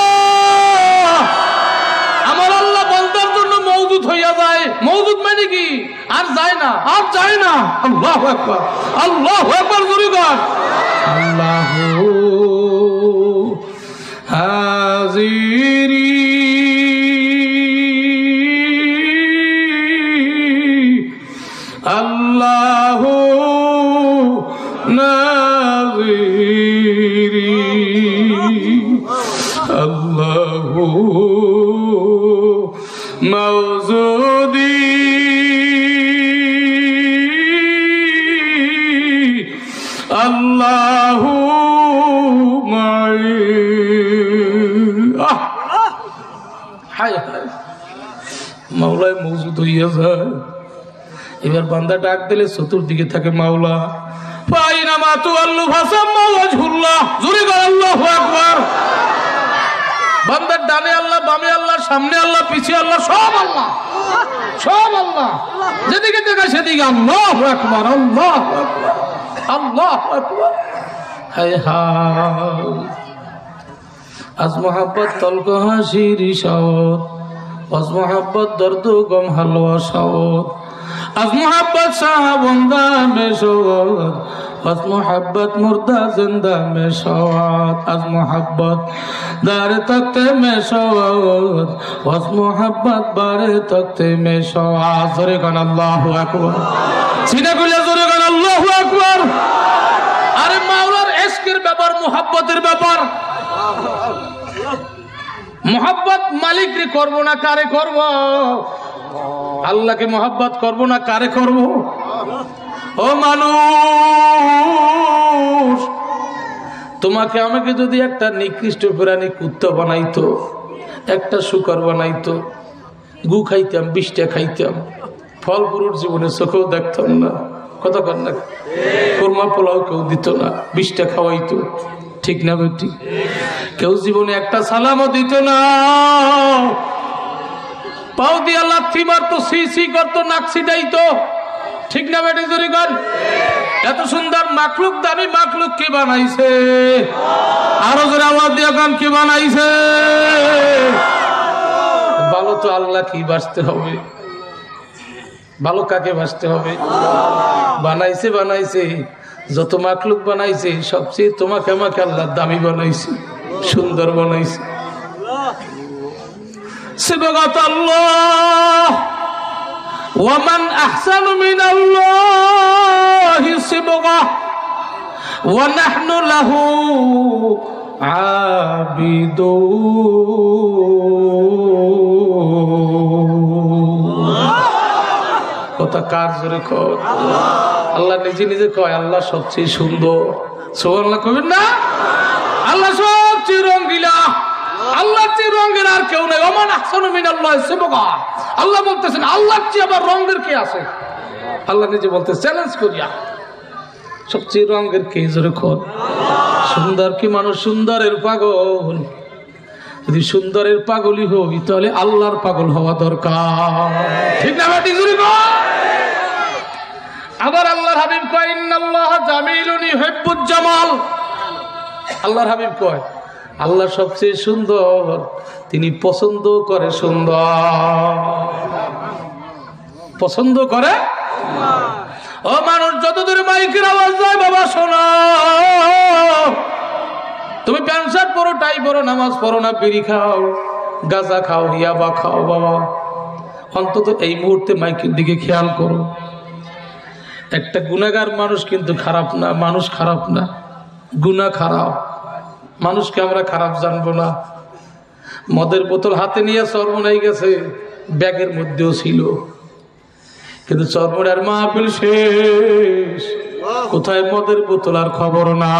আমার আল্লাহ বান্দার জন্য মওজুদ হইয়া যায়। মওজুদ মানে কি? আর যায় না, আর যায় না। আল্লাহু আকবার, আল্লাহু আকবার জোরে কর। আল্লাহু হাজিরি আল্লাহু নাযিরি আল্লাহু মাওজুদি আল্লাহু মাই। হায় হায়, মাওলায় মওজুদ হইয়া যায়। এবার বান্দা ডাক দিলে চতুর্দিকে থাকে মাওলা। ফাইনামা তুআল্লু ফাসাম্মা ওয়াজহুল্লাহ। জোরে কর আল্লাহু আকবার। বান্দার ডানে আল্লাহ, বামে আল্লাহ, সামনে আল্লাহ, পিছে আল্লাহ, সব আল্লাহ, সব আল্লাহ। যেদিকে দেখায় সেদিকে আল্লাহু আকবার, আল্লাহু আকবার, আল্লাহু আকবার। হায় হায়, আজ মোহাব্বত তলক হাসির ইশাওয়াত, আজ মোহাব্বত দর্দ গম হালওয়া শাওয়াত, আজ মোহাব্বত সাহাবন্দা মে শাওয়াত, আজ মোহাব্বত মুর্দা জিন্দা মে শাওয়াত, আজ মোহাব্বত দারে তখতে মে শাওয়াত, আজ মোহাব্বত বারে তখতে মে শাওয়াত। জোরে গান আল্লাহু আকবার। সিনা কইলা জোরে গান আল্লাহু আকবার। আরে মাওলার ইশকের ব্যাপার, মোহাব্বতের ব্যাপার। মোহাব্বত মালিক রে করবো না কারে করব? আল্লাহকে মোহাব্বত করবো না কারে করব? ও মানুষ, তোমাকে আমাকে যদি একটা নিকৃষ্ট প্রাণী কুত্তা বানাইতো, একটা শুকর বানাইতো, গু খাইতাম, 20টা খাইতাম, ফল পুরুষ জীবনে চোখেও দেখতাম না। কথা কর না? কোরমা পোলাও কেউ দিত না, 20টা খাওয়াইতো, ঠিক না বেটি? কেউ জীবনে একটা সালামও দিত না। পাও দিয়া লাথি মারতো, সি করতো, নাক ছিটাইতো, ঠিক না বেটি? জোরে কর। এত সুন্দর মাখলুক, দামি মাখলুক কে বানাইছে? আরো জোরে আওয়াজ দিয়া গান, কে বানাইছে? ভালো তো আল্লাহ কি বাঁচতে হবে, ভালো কাকে বাঁচতে হবে? বানাইছে বানাইছে যত মাখলুক বানাইছে সবচেয়ে তোমাকে আমাকে আল্লাহ দামি বানাইছে, সুন্দর বানাইছে। সিবগাত আল্লাহ ওয়া মান আহসানু মিনাল্লাহি সিবগা ওয়া নাহনু লাহু আবিদুন। কথা কার জোরে কয়? আল্লাহ নিজে নিজে কয় আল্লাহ সবচেয়ে সুন্দর। সুবহানাল্লাহ কইবেন না? আল্লাহ সবচেয়ে রঙ্গিলা, আল্লাহর চেয়ে রঙের আর কেউ নেই। ওমান আহসানু মিনাল্লাহি সিবগা। আল্লাহ বলতেছেন আল্লাহর চেয়ে আবার রঙের কে আছে? আল্লাহ নিজে বলতে চ্যালেঞ্জ করিয়া সবচেয়ে রঙের কে জোরে কয়? সুন্দর কি মানুষ সুন্দরের পাগল? যদি সুন্দরের পাগলই হই তাহলে আল্লাহর পাগল হওয়া দরকার, ঠিক না বেটি জোরে কয়? আবার আল্লাহর হাবিব কয় ইন্নাল্লাহা জামিলুন ইউহিব্বুজ জামাল। আল্লাহর হাবিব কয় আল্লাহ সবচেয়ে সুন্দর, তিনি পছন্দ করে সুন্দর, পছন্দ করে। ও মানুষ যত দূরে মাইকের আওয়াজ যায় বাবা শোনো, তুমি প্যান্ট শার্ট পরো, টাই পরো, নামাজ পড়ো না, বিড়ি খাও, গাঁজা খাও, ইয়াবা খাও, বাবা অন্তত এই মুহূর্তে মাইকের দিকে খেয়াল করো। একটা গুনাহগার মানুষ কিন্তু খারাপ না, মানুষ খারাপ না, গুনাহ খারাপ। মানুষকে আমরা খারাপ জানবো না। মদের বোতল হাতে নিয়ে চরমনাই গেছে, ব্যাগের মধ্যেও ছিল, কিন্তু চরমনার মাহফিল শেষ, কোথায় মদের বোতল আর খবর না।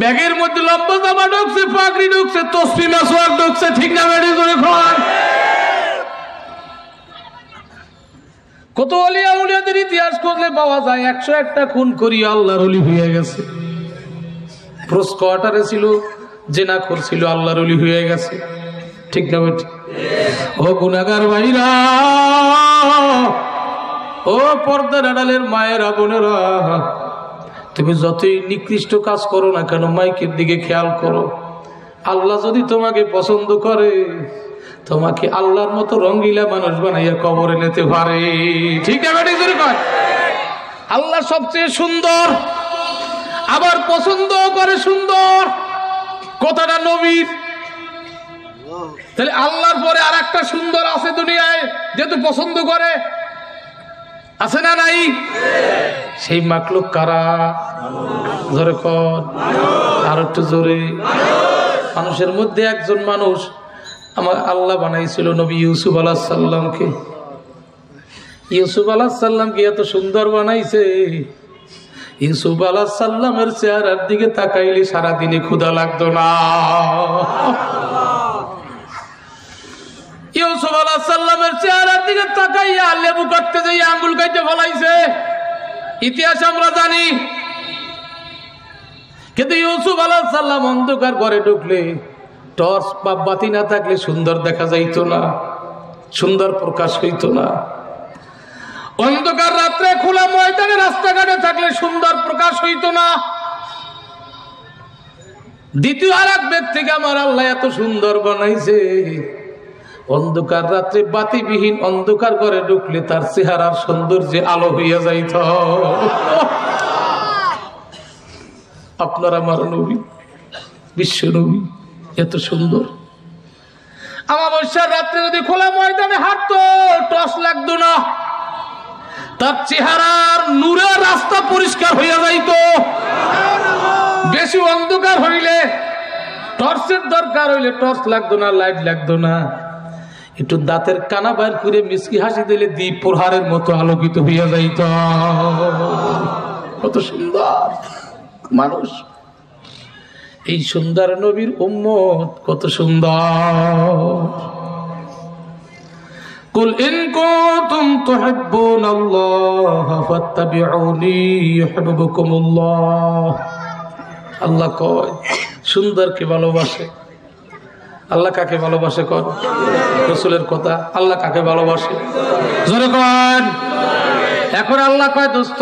ব্যাগের মধ্যে লম্বা জামা ঢুকছে, পাগড়ি ঢুকছে, তসবিহ মাসওয়াক ঢুকছে, ঠিক না বেটি জোরে কয়? কত ওলিয়া উলিয়াদের ইতিহাস করলে পাওয়া যায় 101টা খুন করিয়া আল্লাহর ওলি হয়ে গেছে। ক্রস কোয়ার্টারে ছিল, জেনা করছিল, আল্লাহর ওলি হয়ে গেছে, ঠিক না বেটি? ও গুনাহগার ভাইরা, ও পর্দার আড়ালের মায়েরা বোনেরা, তুমি যতই নিকৃষ্ট কাজ করো না কেন মাইকের দিকে খেয়াল করো। আল্লাহ যদি তোমাকে পছন্দ করে তোমাকে আল্লাহর মতো রঙ্গিলা মানুষ বানাইয়া কবরে নিতে পারে, ঠিক আছে? আল্লাহ সবচেয়ে সুন্দর, আবার পছন্দ করে সুন্দর, কথাটা নবীর। তাহলে আল্লাহর পরে আর একটা সুন্দর আছে দুনিয়ায়, যেহেতু পছন্দ করে, আছে না নাই? সেই মাখলুক কারা? জোরে কর, আর একটু জোরে। মানুষের মধ্যে একজন মানুষ আমার আল্লাহ বানাইছিল নবী ইউসুফ আলাইহিস সালামকে। ইউসুফ আলাইহিস সালামকে এত সুন্দর বানাইছে, ইউসুফ আলাইহিস সালামের চেহারার দিকে তাকাইলে সারাদিনে ক্ষুধা লাগতো না। ইউসুফ আলাইহিস সালামের চেহারার দিকে তাকাইয়া লেবু কাটতে যাই আঙ্গুল কাটতে ফলাইছে, ইতিহাস আমরা জানি। কিন্তু ইউসুফ আলাইহিস সালাম অন্ধকার ঘরে ঢুকলে টর্চ বা বাতি না থাকলে সুন্দর দেখা যাইতো না, সুন্দর প্রকাশ হইতো না। অন্ধকার রাত্রে খোলা ময়দানে রাস্তাঘাটে থাকলে সুন্দর প্রকাশ হইতো না। দ্বিতীয় আর এক ব্যক্তিকে আমার আল্লাহ এত সুন্দর বানাইছে, অন্ধকার রাত্রে বাতিবিহীন অন্ধকার ঘরে ঢুকলে তার চেহারার সৌন্দর্যে আলো হইয়া যাইত। আপনার আমার নবী, বিশ্ব নবী এত সুন্দর। অমাবস্যার রাত্রে যদি খোলা ময়দানে হাঁটতো টর্চ লাগতো না, তার চেহারার নূরে রাস্তা পরিষ্কার হইয়া যাইত। বেশি অন্ধকার হইলে টর্চের দরকার হইলে টর্চ লাগতো না, লাইট লাগতো না, একটু দাঁতের কানা বাইর করে মিষ্টি হাসি দিলে দ্বীপ প্রহারের মতো আলোকিত হইয়া যাইত। কত সুন্দর মানুষ, এই সুন্দর নবীর উম্মত কত সুন্দর। কুল ইন কুনতুম তুহিব্বুনাল্লাহ ফাত্তাবিউনি ইউহিব্বুকুমুল্লাহ। আল্লাহ কয় সুন্দরকে ভালোবাসে। আল্লাহ কাকে ভালোবাসে? কর রাসূলের কথা। আল্লাহ কাকে ভালোবাসে? জোরে কর। এখন আল্লাহ কয় দোস্ত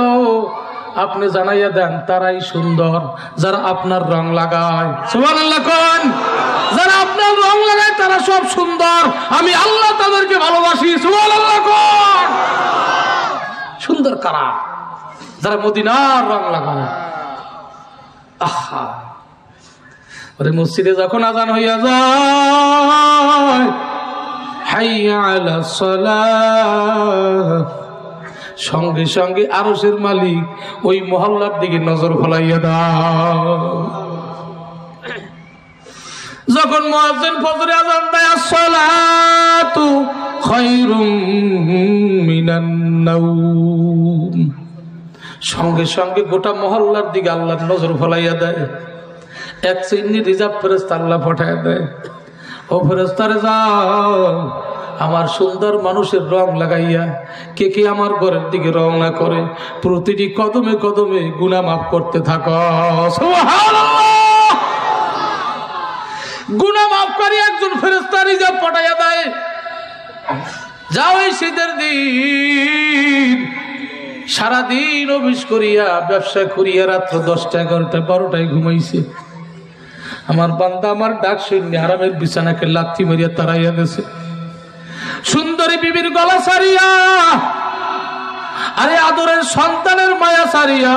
আপনি জানাইয়া দেন তারাই সুন্দর যারা আপনার রং লাগায়। সুবহানাল্লাহ কোন? যারা আপনার রং লাগায় তারা সব সুন্দর, আমি আল্লাহ তাদেরকে ভালোবাসি। সুবহানাল্লাহ কোন? সুন্দর কারা? যারা মদিনার রং লাগায়। আহা, ওরে মসজিদে যখন আজান হইয়া যায়, হাইয়া আলাস সালাহ, সঙ্গে সঙ্গে আরশের মালিক ওই মহল্লার দিকে নজর ফলাইয়া দাও। যখন মুয়াজ্জিন ফজরে আযান দেয়, আসসালাতু খায়রুম মিনান নাওম, সঙ্গে সঙ্গে গোটা মহল্লার দিকে আল্লাহর নজর ফলাইয়া দেয়। এক শ্রেণী রিজার্ভ ফেরেশতা আল্লাহ পাঠাইয়া দেয়, ও ফেরেশতারে যাও, আমার সুন্দর মানুষের রং লাগাইয়া কে কে আমার ঘরের দিকে রওনা করে প্রতিটি কদমে কদমে গুনাহ মাফ করতে থাকো। সুবহানাল্লাহ। গুনাহ মাফ করে একজন ফেরেশতা রিজার্ভ পাঠাইয়া দেয়। যাও এই শীতের দিন সারাদিন অফিস করিয়া ব্যবসা করিয়া রাত্র 10টা 11টা 12টায় ঘুমাইছে, আমার বান্দা আমার ডাক শুনে আরামের বিছানাকে লাথি মারিয়া তাড়াইয়া দিয়েছে। সুন্দরী বিবির গলা সারিয়া, আরে আদরের সন্তানের মায়া সারিয়া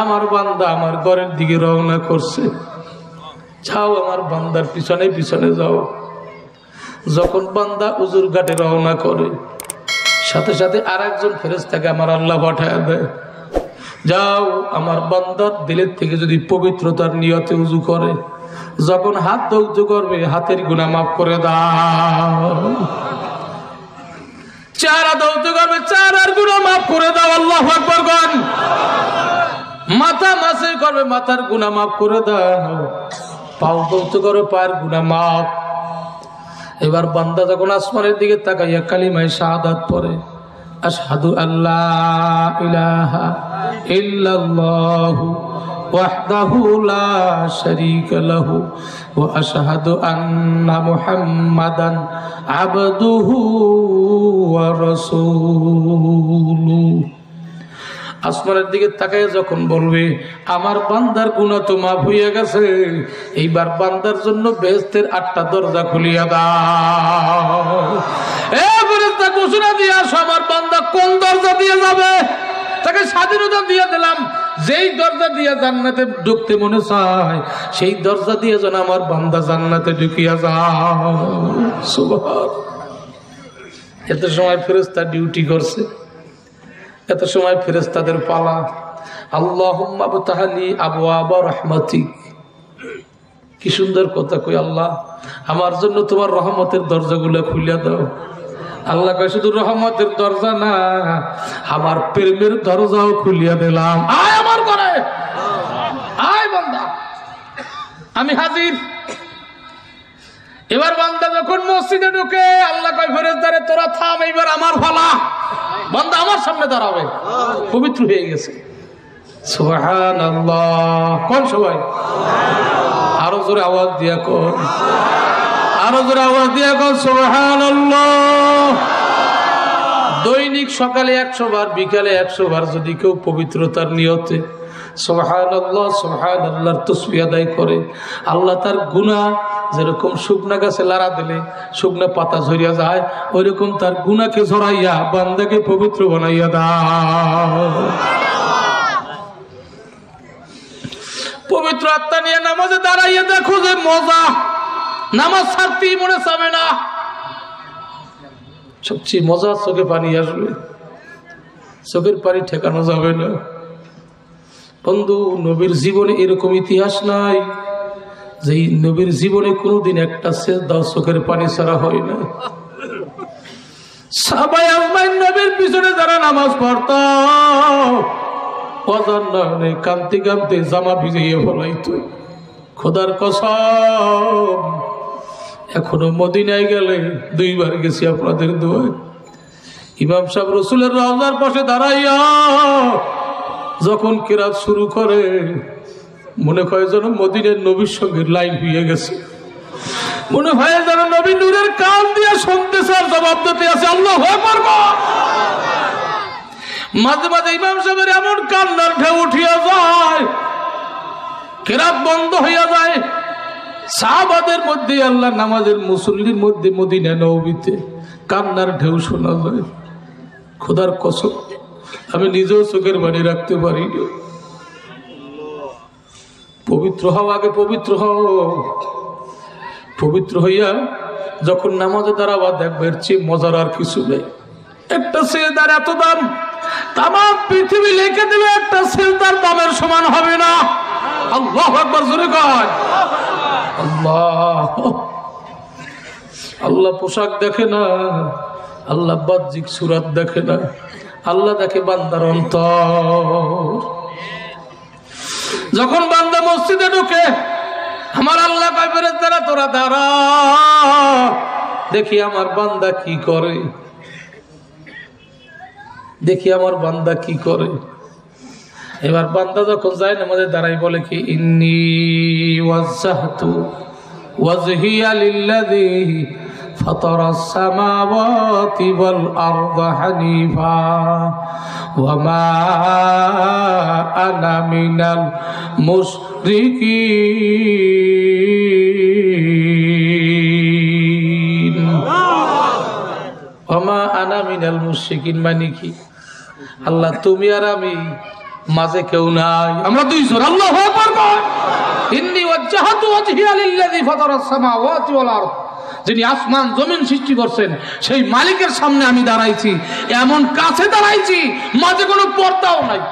আমার বান্দা আমার ঘরের দিকে রওনা করছে। যাও আমার বান্দার পিছনে পিছনে যাও। যখন বান্দা উজুর ঘাটে রওনা করে, সাথে সাথে আর একজন ফেরেশতাকে আমার আল্লাহ পাঠায় দেয়, যাও আমার বান্দার দিলের থেকে যদি পবিত্রতার নিয়তে উজু করে, যখন হাত ধৌত করবে হাতের গুনাহ মাফ করে দাও। চেহারা ধৌত করবে, চেহারার গুনাহ মাফ করে দাও। আল্লাহু আকবার বলেন। মাথা মাসে করবে, মাথার গুনাহ মাফ করে দাও। পাও ধৌত করবে, পায়ের গুনাহ মাফ। এবার বান্দা যখন আসমানের দিকে তাকাইয়া কালিমায়ে শাহাদাত পড়ে, আশহাদু আল্লা ইলাহা ইল্লাল্লাহু ওয়াহদাহু লা শারীকা লাহু ওয়া আশহাদু আন্না মুহাম্মাদান আবদুহু ওয়া রাসূলুহু, আসমানের দিকে তাকায় যখন বলবে আমার বান্দার গুনাহ তো মাফ হইয়া গেছে, এইবার বান্দার জন্য বেহেশতের 8টা দরজা খুলিয়া দাও। এ ফেরেশতা ঘোষণা দিয়ে আসো, আমার বান্দা কোন দরজা দিয়ে যাবে? তাকে স্বাধীনতা দিয়ে দিলাম, যেই দরজা দিয়ে জান্নাতে ঢুকতে মনে চায় সেই দরজা দিয়ে যেন আমার বান্দা জান্নাতে ঢুকিয়া যাও। সুবহান। এত সময় ফেরেশতা ডিউটি করছে, এত সময় ফেরেশতাদের পালা। আল্লাহুম্মা বতাহলি আবওয়াবা রাহমাতিক, কি সুন্দর কথা কই, আল্লাহ আমার জন্য তোমার রহমতের দরজাগুলো খুলে দাও। আল্লাহ কয় শুধু রহমতের দরজা না, আমার প্রেমের দরজাও খুলিয়া দিলাম। আয় আমার ঘরে, আয় বান্দা, আমি হাজির। এবার বান্দা যখন মসজিদে ঢুকে আল্লাহ কয় ফেরেশতারে তোরা থাম, এইবার আমার ভালা, বান্দা আমার সামনে দাঁড়াবে, পবিত্র হয়ে গেছে। সুবহানাল্লাহ। কোন সবাই আরো জোরে আওয়াজ দিয়া কোন, আরো জোরে আওয়াজ দিয়া কোন সুবহানাল্লাহ। দৈনিক সকালে 100 বার, বিকালে 100 বার যদি কেউ পবিত্রতার নিয়তে সুবহানাল্লাহ সুবহানাল্লাহর তাসবিহ আদায় করে, আল্লাহ তার গুনাহ যেরকম শুকনা গাছে লাড়া দিলে শুকনা পাতা ঝরিয়া যায়, ওইরকম তার গুনাহকে ঝরাইয়া বান্দাকে পবিত্র বানাইয়া দাও। পবিত্র আত্মা নিয়ে নামাজে দাঁড়াইয়া দেখো যে মজা, নামাজ ছাড়তেই মনে চাবে না। সবচেয়ে মজা, চোখে পানি আসবে, চোখের পানি ঠেকানো যাবে না। বন্ধু, নবীর জীবনে এরকম ইতিহাস নাই যে নবীর জীবনে কোনোদিন একটা সেজদাও চোখের পানি ছাড়া হয় না। সাহাবায়ে আজমাইন নবীর পিছনে যারা নামাজ পড়তো, ওয়াজান না কাঁদতে কাঁদতে জামা ভিজিয়ে ফলাইতো। খোদার কসম, এখনো মদিনায় গেলে 2 বার গেছি আপনাদের দোয়ায়। ইমাম সাহেব রাসূলের রওজার পাশে দাঁড়াইয়া যখন কিরাত শুরু করে, মনে হয় যেন মদিনার নবীর সঙ্গে লাইন হয়ে গেছে, মনে হয় যেন নবী নূরের কান দিয়ে শুনতেছে আর জবাব দিতে আছে। আল্লাহু আকবার। মাঝে মাঝে ইমাম সাহেবের এমন কান্নার ঢেউ উঠিয়া যায়, কিরাত বন্ধ হইয়া যায়। সাহাবাদের মধ্যে, আল্লাহ নামাজের মুসল্লির মধ্যে মদিনা নববীতে কান্নার ঢেউ শোনা যায়। খোদার কসম, আমি নিজেও চোখের পানি রাখতে পারি না। পবিত্র হও, আগে পবিত্র হও। পবিত্র হইয়া যখন নামাজে দাঁড়াবা দেখবে এর চেয়ে মজার আর কিছু নেই। একটা সেজদার এত দাম, তাম পৃথিবী লিখে দেবে একটা সেজদার দামের সমান হবে না। আল্লাহু আকবার, জোরে কয় আল্লাহ। আল্লাহ পোশাক দেখে না, আল্লাহ বাহ্যিক সুরাত দেখে না, আল্লাহ দেখে বান্দার অন্তর। যখন বান্দা মসজিদে ঢুকে আমার আল্লাহ কয় ফেরেশতারা তোরা দাঁড়া, দেখি আমার বান্দা কি করে, দেখি আমার বান্দা কি করে। এবার বান্দা যখন যায় নামাজে দাঁড়াই বলে কি ইন্নী ওয়াজ্জাহতু ওয়াজহিয়া লিল্লাযী ফাতারাস সামাওয়াতি ওয়াল আরদা হানিফা ওয়া মা আনা মিনাল মুশরিকিন। ওয়া মা আনা মিনাল মুশরিকিন মানে কি? আল্লাহ তুমি আর আমি, মাঝে কেউ নাই, আমরা দুইজন। আল্লাহু আকবার। ইন্নী ওয়াজ্জাহতু ওয়াজহিয়া লিল্লাযী ফাতারাস সামাওয়াতি ওয়াল আরদ, যিনি আসমান জমিন সৃষ্টি করছেন সেই মালিকের সামনে আমি দাঁড়াইছি, এমন কাছে দাঁড়াইছি মাঝে কোনো পর্দাও নাই।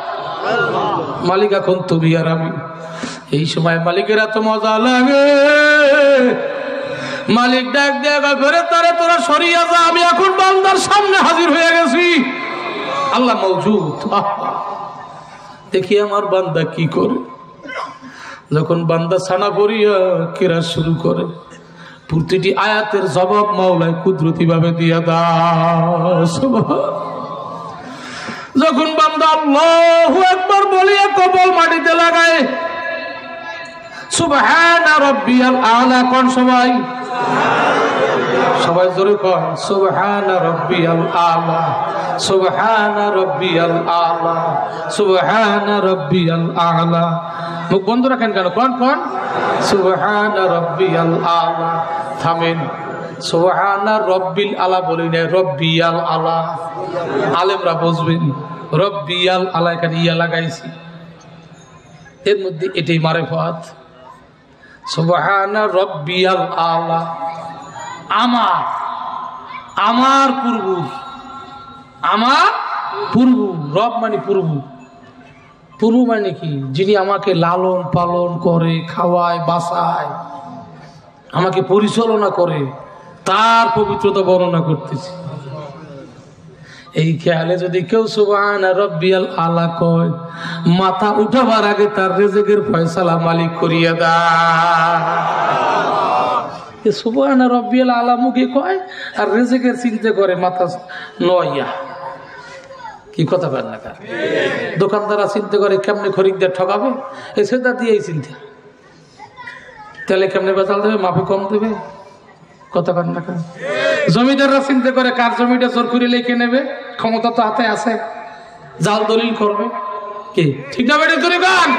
মালিক এখন তুমি আর আমি। এই সময় মালিকের এত মজা লাগে, মালিক ডাক দিয়ে ফেরেশতারা তোরা সরিয়ে যা, আমি এখন বান্দার সামনে হাজির হয়ে গেছি। আল্লাহ মওজুদ, দেখি আমার বান্দা কি করে। যখন বান্দা ছানা পড়িয়া কেরাত শুরু করে, প্রতিটি আয়াতের জবাব মাওলায় কুদরতি ভাবে দিয়া দাও। যখন বান্দা আল্লাহু আকবার বলিয়া কপাল মাটিতে লাগায়, সুবহানা রাব্বিয়াল আলা, কোন সবাই সবাই জোরে কর সুবহানা রাব্বিয়াল আলা, সুবহানা রাব্বিয়াল আলা, সুবহানা রাব্বিয়াল আলা। মুখ বন্ধ রাখেন কেন? কোন কোন সুবহানা রাব্বিয়াল আলা। থামেন, সুবহানা রাব্বিল আলা বলি না, রাব্বিয়াল আলা। আলেমরা বুঝবেন রাব্বিয়াল আলা, এখানে ইয়া লাগাইছি, এর মধ্যে এটাই মারিফাত। সুবহানা রাব্বিয়াল আলা, আমার আমার পূর্ব, আমার পূর্ব। রব মানে পূর্ব, পূর্ব মানে কি? যিনি আমাকে লালন পালন করে, খাওয়ায়, বাসায়, আমাকে পরিচালনা করে, তার পবিত্রতা বর্ণনা করতেছি। এই খেয়ালে যদি কেউ সুবহানা রাব্বিয়াল আলা কয়, মাথা উঠাবার আগে তার রিজিকের ফয়সালা মালিক করিয়া দেয়। সুবহানা রাব্বিয়াল আলা মুখে কয় আর রিজিকের চিন্তা করে মাথা নয়া। কি কথা বলেন না? দোকানদাররা চিন্তা করে কেমনে খরিদ্দার ঠকাবে, এই সেটা দিয়েই চিন্তা। তেলে কেমনে বেচাল দেবে, মাফে কম দেবে, কথা বলেন না? জমিদাররা চিন্তা করে কার জমিটা জোর করে লিখে নেবে, ক্ষমতা তো হাতে আছে, জাল দলিল করবে। কি ঠিক না বেটে? জোরে গান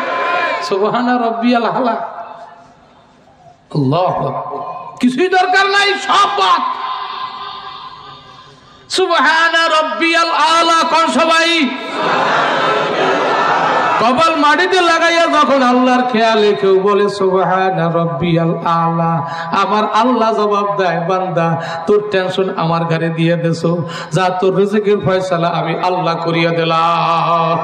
সুবহানা রাব্বিয়াল আলা। আল্লাহু আকবার, কিছুই দরকার নাই, সব বাদ। সুবহানা রাব্বিয়াল আলা কোন সবাই কপাল মাটিতে লাগাইয়া যখন আল্লাহর খেয়ালে কেউ বলে সুবহানা রাব্বিয়াল আলা, আমার আল্লাহ জবাব দেয়, বান্দা তোর টেনশন আমার ঘরে দিয়ে দেছো, যা তোর রিজিকের ফয়সালা আমি আল্লাহ করিয়া দিলাম।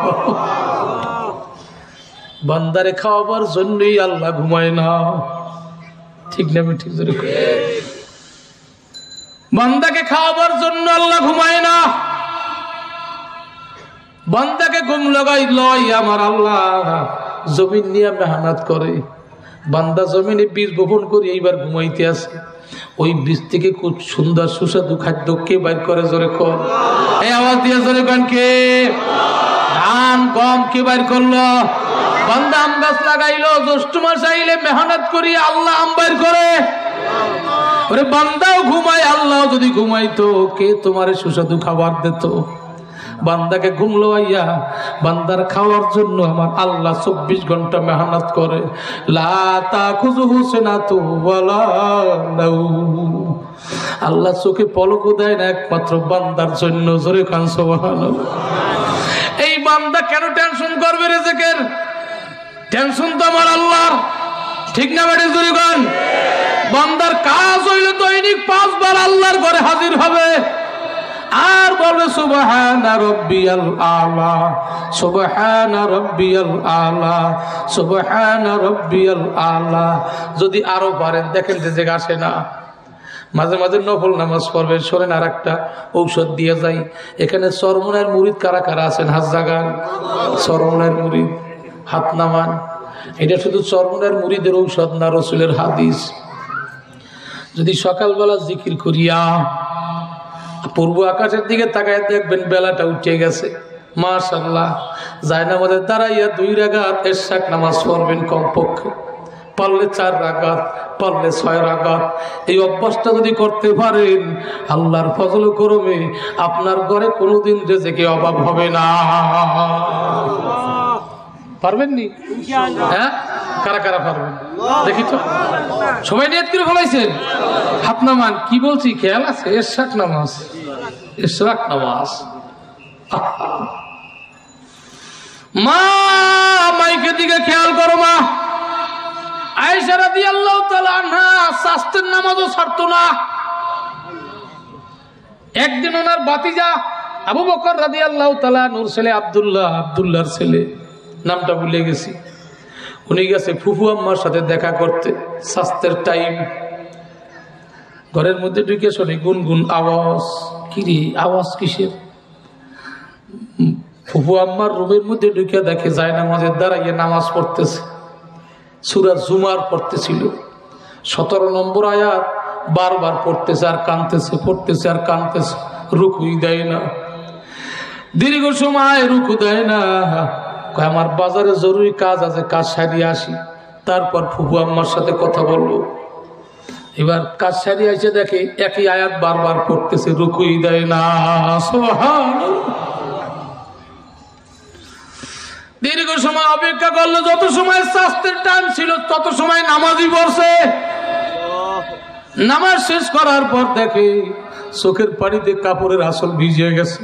বান্দারে খাওয়াবার জন্যই আল্লাহ ঘুমায় না, ঠিক না? ঠিক জোরে বান্দাকে খাওয়াবার জন্য আল্লাহ ঘুমায় না, বান্দাকে ঘুম লাগাই লয় আমার আল্লাহ জমিন নিয়ে মেহনত করে। বান্দা জমিনে বীজ বপন করে এইবার ঘুমাইতে আসে, ওই বীজ থেকে খুব সুন্দর সুস্বাদু খাদ্য কে বাইর করে? জোরে কর, এই আওয়াজ দিয়ে জোরে কন, কে? ধান গম কে বাইর করলো? বান্দা আম গাছ লাগাইলো, জ্যৈষ্ঠ মাস আইলে মেহনত করি আল্লাহ আম বাইর করে। ওরে বান্দাও ঘুমায়, আল্লাহ যদি ঘুমাইতো কে তোমার সুস্বাদু খাবার দিত? বান্দাকে ঘুমলো আইয়া বান্দার খাওয়ার জন্য আমার আল্লাহ 24 ঘন্টা মেহনত করে। লা তাখুযুহু সিনাতু ওয়ালা নাওম, আল্লাহ চোখে পলকও দেয় না একমাত্র বান্দার জন্য। জোরে কান সুবহানাল্লাহ। বান্দা কেন টেনশন করবে রিজিকের? টেনশন তো আমার আল্লাহর, ঠিক না বেটি জুরিগণ? বান্দার কাজ হইল দৈনিক 5 বার আল্লাহর ঘরে হাজির হবে আর বলবে সুবহানা রাব্বিয়াল আলা, সুবহানা রাব্বিয়াল আলা, সুবহানা রাব্বিয়াল আলা। যদি আরো পারেন, দেখেন যে জায়গা আসে না, মাঝে মাঝে নফল নামাজ পড়বেন। শোনেন আর একটা ঔষধ দিয়ে যাই, এখানে চরমনের মুরিদ কারা কারা আছেন? হাত জাগান। চরমনের মুরিদ হাত নামান। এটা শুধু চরমনের মুরিদের ঔষধ না, রসুলের হাদিস। যদি সকালবেলা জিকির করিয়া পূর্ব আকাশের দিকে তাকায় দেখবেন বেলাটা উঠে গেছে, মাশাআল্লাহ, জায়নামাজে দাঁড়াইয়া 2 রাকাত ইশাক নামাজ পড়বেন কমপক্ষে, পারলে 4 রাকাত, পারলে 6 রাকাত। এই অভ্যাসটা যদি করতে পারেন, আল্লাহর ফজল করমে আপনার ঘরে কোনোদিন রিজিকে অভাব হবে না। পারবেন নি? হ্যাঁ, কারা কারা পারবেন দেখি তো? সবাই নিয়ত করে ফলাইছেন? হাত নামান। কি বলছি খেয়াল আছে? ইশাক নামাজ, ইশরাক নামাজ। মা, মাইকের দিকে খেয়াল করো মা। আয়েশা রাদিয়াল্লাহু তাআলা আনহা সাস্তের নামাজও ছাড়তো না। একদিন ওনার ভাতিজা আবু বকর রাদিয়াল্লাহু তাআলা নূর ছেলে আব্দুল্লাহ, আব্দুল্লাহর ছেলে, নামটা ভুলে গেছি, উনি গেছে ফুফু আম্মার সাথে দেখা করতে। সাস্তের টাইম, ঘরের মধ্যে ঢুকে শুনি গুনগুন আওয়াজ। কিরে, আওয়াজ কিসের? ফুফু আম্মার রুমের মধ্যে ঢুকে দেখে জায়নামাজের দাঁড়াইয়ে নামাজ পড়তেছে, সূরা জুমার পড়তেছিল। 17 নম্বর আয়াত বারবার পড়তেছে আর কাঁদতেছে, পড়তেছে আর কাঁদতেছে, রুকুই দেয় না, দীর্ঘ সময় রুকু দেয় না। আমার বাজারে জরুরি কাজ আছে, কাজ সারিয়ে আসি, তারপর ফুফু আম্মার সাথে কথা বলবো। এবার কাজ সারিয়ে এসে দেখে একই আয়াত বারবার পড়তেছে, রুকুই দেয় না। দীর্ঘ সময় অপেক্ষা করলো, যত সময় স্বাস্থ্যের টাইম ছিল তত সময় নামাজই পড়ছে। নামাজ শেষ করার পর দেখে চোখের পানিতে কাপড়ের আসল ভিজিয়ে গেছে,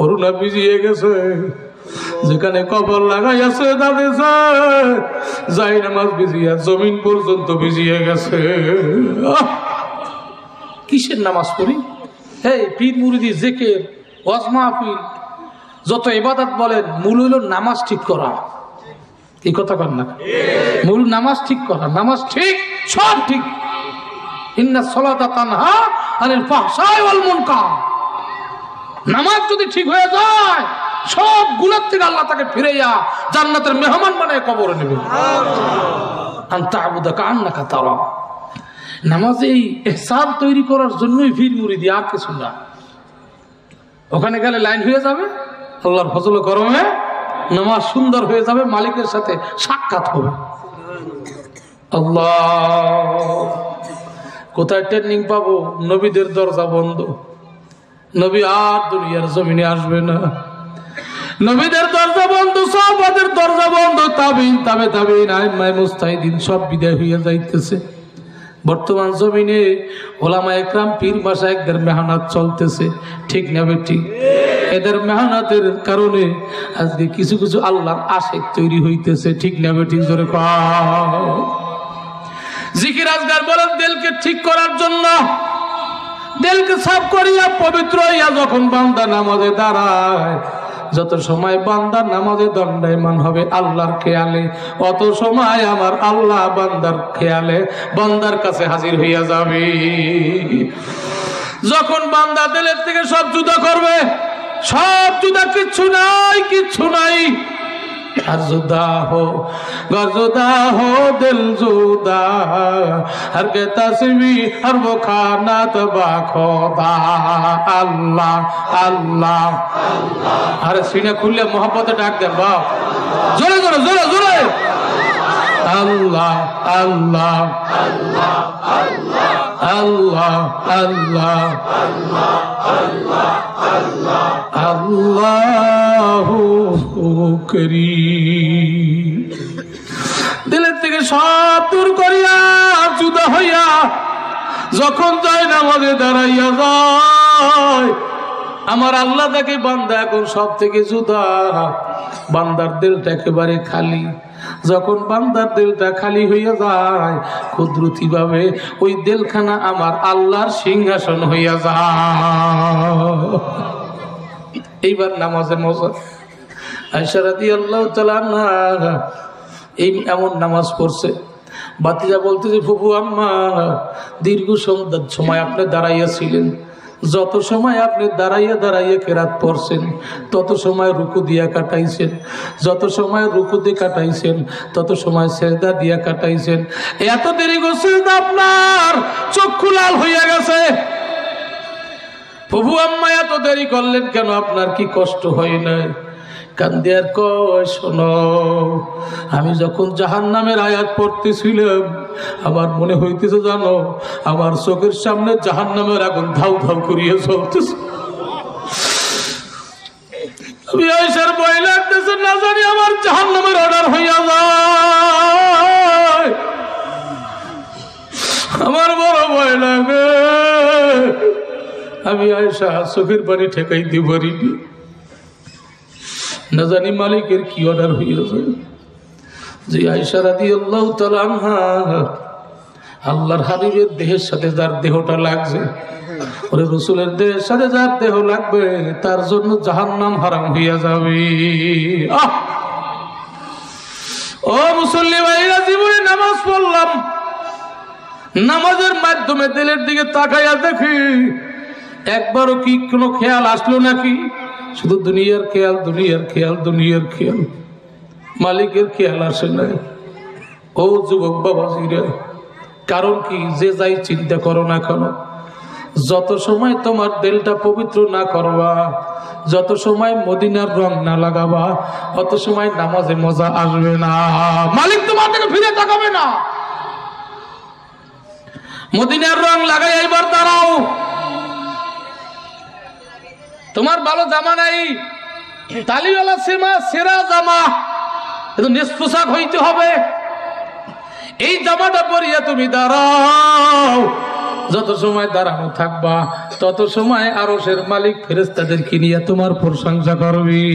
অরুণা ভিজিয়ে গেছে, যেখানে কবর লাগাই আছে দাঁড়িয়েছে জায়নামাজ ভিজিয়া জমিন পর্যন্ত ভিজিয়ে গেছে। কিসের নামাজ পড়ি? এই পীর মুরিদি, জিকির, ওয়াজ মাহফিল, যত ইবাদত বলেন, মূল হইল নামাজ ঠিক করা। এই কথা কর না, মূল নামাজ ঠিক করা। নামাজ ঠিক, সব ঠিক। ইন্নাস সালাতা তানহা আনিল ফাহশাই ওয়াল মুনকার। নামাজ যদি ঠিক হয়ে যায়, সব গুনাহ থেকে আল্লাহ তাকে ফিরাইয়া জান্নাতের মেহমান বানায় কবরে নেবে। আনতা আবুদা কান্নাকা তারা। নামাজ এই ইহসান তৈরি করার জন্যই পীর মুরিদি, আর কিছু না। ওখানে গেলে লাইন হয়ে যাবে, আল্লাহর ফজল করমে নামাজ সুন্দর হয়ে যাবে, মালিকের সাথে সাক্ষাৎ হবে। আল্লাহ, কোথায় ট্রেনিং পাবো? নবীদের দরজা বন্ধ, নবী আর দুনিয়ার জমিনে আসবে না। নবীদের দরজা বন্ধ, সাহাবাদের দরজা বন্ধ, তাবিঈন, তাবে তাবিঈন, আইম্মায়ে মুজতাহিদিন সব বিদায় হইয়া যাইতেছে। বর্তমান জমিনে ওলামা একরাম, পীর মাশায়েখদের মেহনত চলতেছে, ঠিক না বেঠিক? এদের মেহনতের কারণে আজকে কিছু কিছু আল্লাহর আশিক তৈরি হইতেছে, ঠিক না বেঠিক? জোরে কও। জিকির আজগার বলেন দিলকে ঠিক করার জন্য, দিলকে সাফ করিয়া পবিত্র হইয়া যখন বান্দা নামাজে দাঁড়ায়, যত সময় বান্দার নামাজে দণ্ডায়মান হবে আল্লাহর খেয়ালে, অত সময় আমার আল্লাহ বান্দার খেয়ালে বান্দার কাছে হাজির হইয়া যাবে। যখন বান্দা দিলের থেকে সব জুদা করবে, সব জুদা, কিচ্ছু নাই, কিচ্ছু নাই, আর জুদা হো, গজুদা হো, দিল জুদা, হর কে তসবি হর वो खाना तबा खोदा। আল্লাহ আল্লাহ আল্লাহ। আরে সিনা খুললে মোহাম্মতে ডাক দেন বাপ, জোরে জোরে জোরে জোরে। আল্লাহ আল্লাহ আল্লাহ আল্লাহ আল্লাহ আল্লাহ আল্লাহ আল্লাহু করিম। দিলের থেকে সব দূর করিয়া জুদা হইয়া যখন যায় নামাজে দাঁড়াইয়া যায়, আমার আল্লাহ দেখে বান্দা এখন সব থেকে জুদা, বান্দার দিলটা একেবারে খালি। যখন বান্দার দিলটা খালি হইয়া যায় কুদরতি ভাবে ওই দিলখানা আমার আল্লাহর সিংহাসন হইয়া যায়। এইবার নামাজের মজা। আয়েশা রাদিয়াল্লাহু তাআলা আনহা এই এমন নামাজ পড়ছে, বাতিজা বলতেছে ফুফু আম্মা দীর্ঘ সময় আপনি দাঁড়াইয়াছিলেন, যত সময় আপনি দাঁড়াইয়া দাঁড়াইয়া কেরাত পড়ছেন তত সময় রুকু দিয়া কাটাইছেন, যত সময় রুকু দিয়ে কাটাইছেন তত সময় সেজদা দিয়া কাটাইছেন। এত দেরি করছেন আপনার চক্ষু লাল হইয়া গেছে। প্রভু আম্মা এত দেরি করলেন কেন? আপনার কি কষ্ট হয় নাই? কান্দিয়ার কয় শোনো, আমি যখন জাহান্নামের আয়াত পড়তেছিলাম আমার মনে হইতেছে জানো আমার চোখের সামনে জাহান্নামের আগুন ধাউ ধাউ করিয়া চলতেছে। আমি আয়েশার ভয় লাগতেছে না জানি আমার জাহান্নামের অর্ডার হইয়া যায়, আমার বড় ভয় লাগে। আমি আয়েশা চোখের পানি ঠেকাইতে পারিনি, না জানি মালিকের কি অর্ডার হইয়াছে। যে আয়েশা রাদিয়াল্লাহু তাআলা আনহা আল্লাহর হাবিবের দেহের সাথে যার দেহটা লাগছে, ওরে রাসূলের দেহের সাথে যার দেহ লাগবে তার জন্য জাহান্নাম হারাম হইয়া যাবে। ও মুসল্লি ভাইরা, জীবনে নামাজ পড়লাম, নামাজের মাধ্যমে দিলের দিকে তাকাইয়া দেখি একবারও কি কোনো খেয়াল আসলো নাকি? শুধু দুনিয়ার খেয়াল, দুনিয়ার খেয়াল, দুনিয়ার খেয়াল, মালিকের খেয়াল আসে না। ও যুবক বাবাজিরা, কারণ কি? যে যাই চিন্তা করো না কেন, যত সময় তোমার দিলটা পবিত্র না করবা, যত সময় মদিনার রং না লাগাবা, অত সময় নামাজে মজা আসবে না, মালিক তোমার দিকে ফিরে তাকাবে না। মদিনার রং লাগাই এবার দাঁড়াও। তোমার ভালো জামা নাই, তালিওয়ালা সেরা জামা, নেস পোশাক হইতে হবে, এই জামাটা পরিয়া তুমি দাঁড়াও। যত সময় দাঁড়ানো থাকবা তত সময় আরশের মালিক ফেরেশতাদেরকে নিয়ে তোমার প্রশংসা করবি।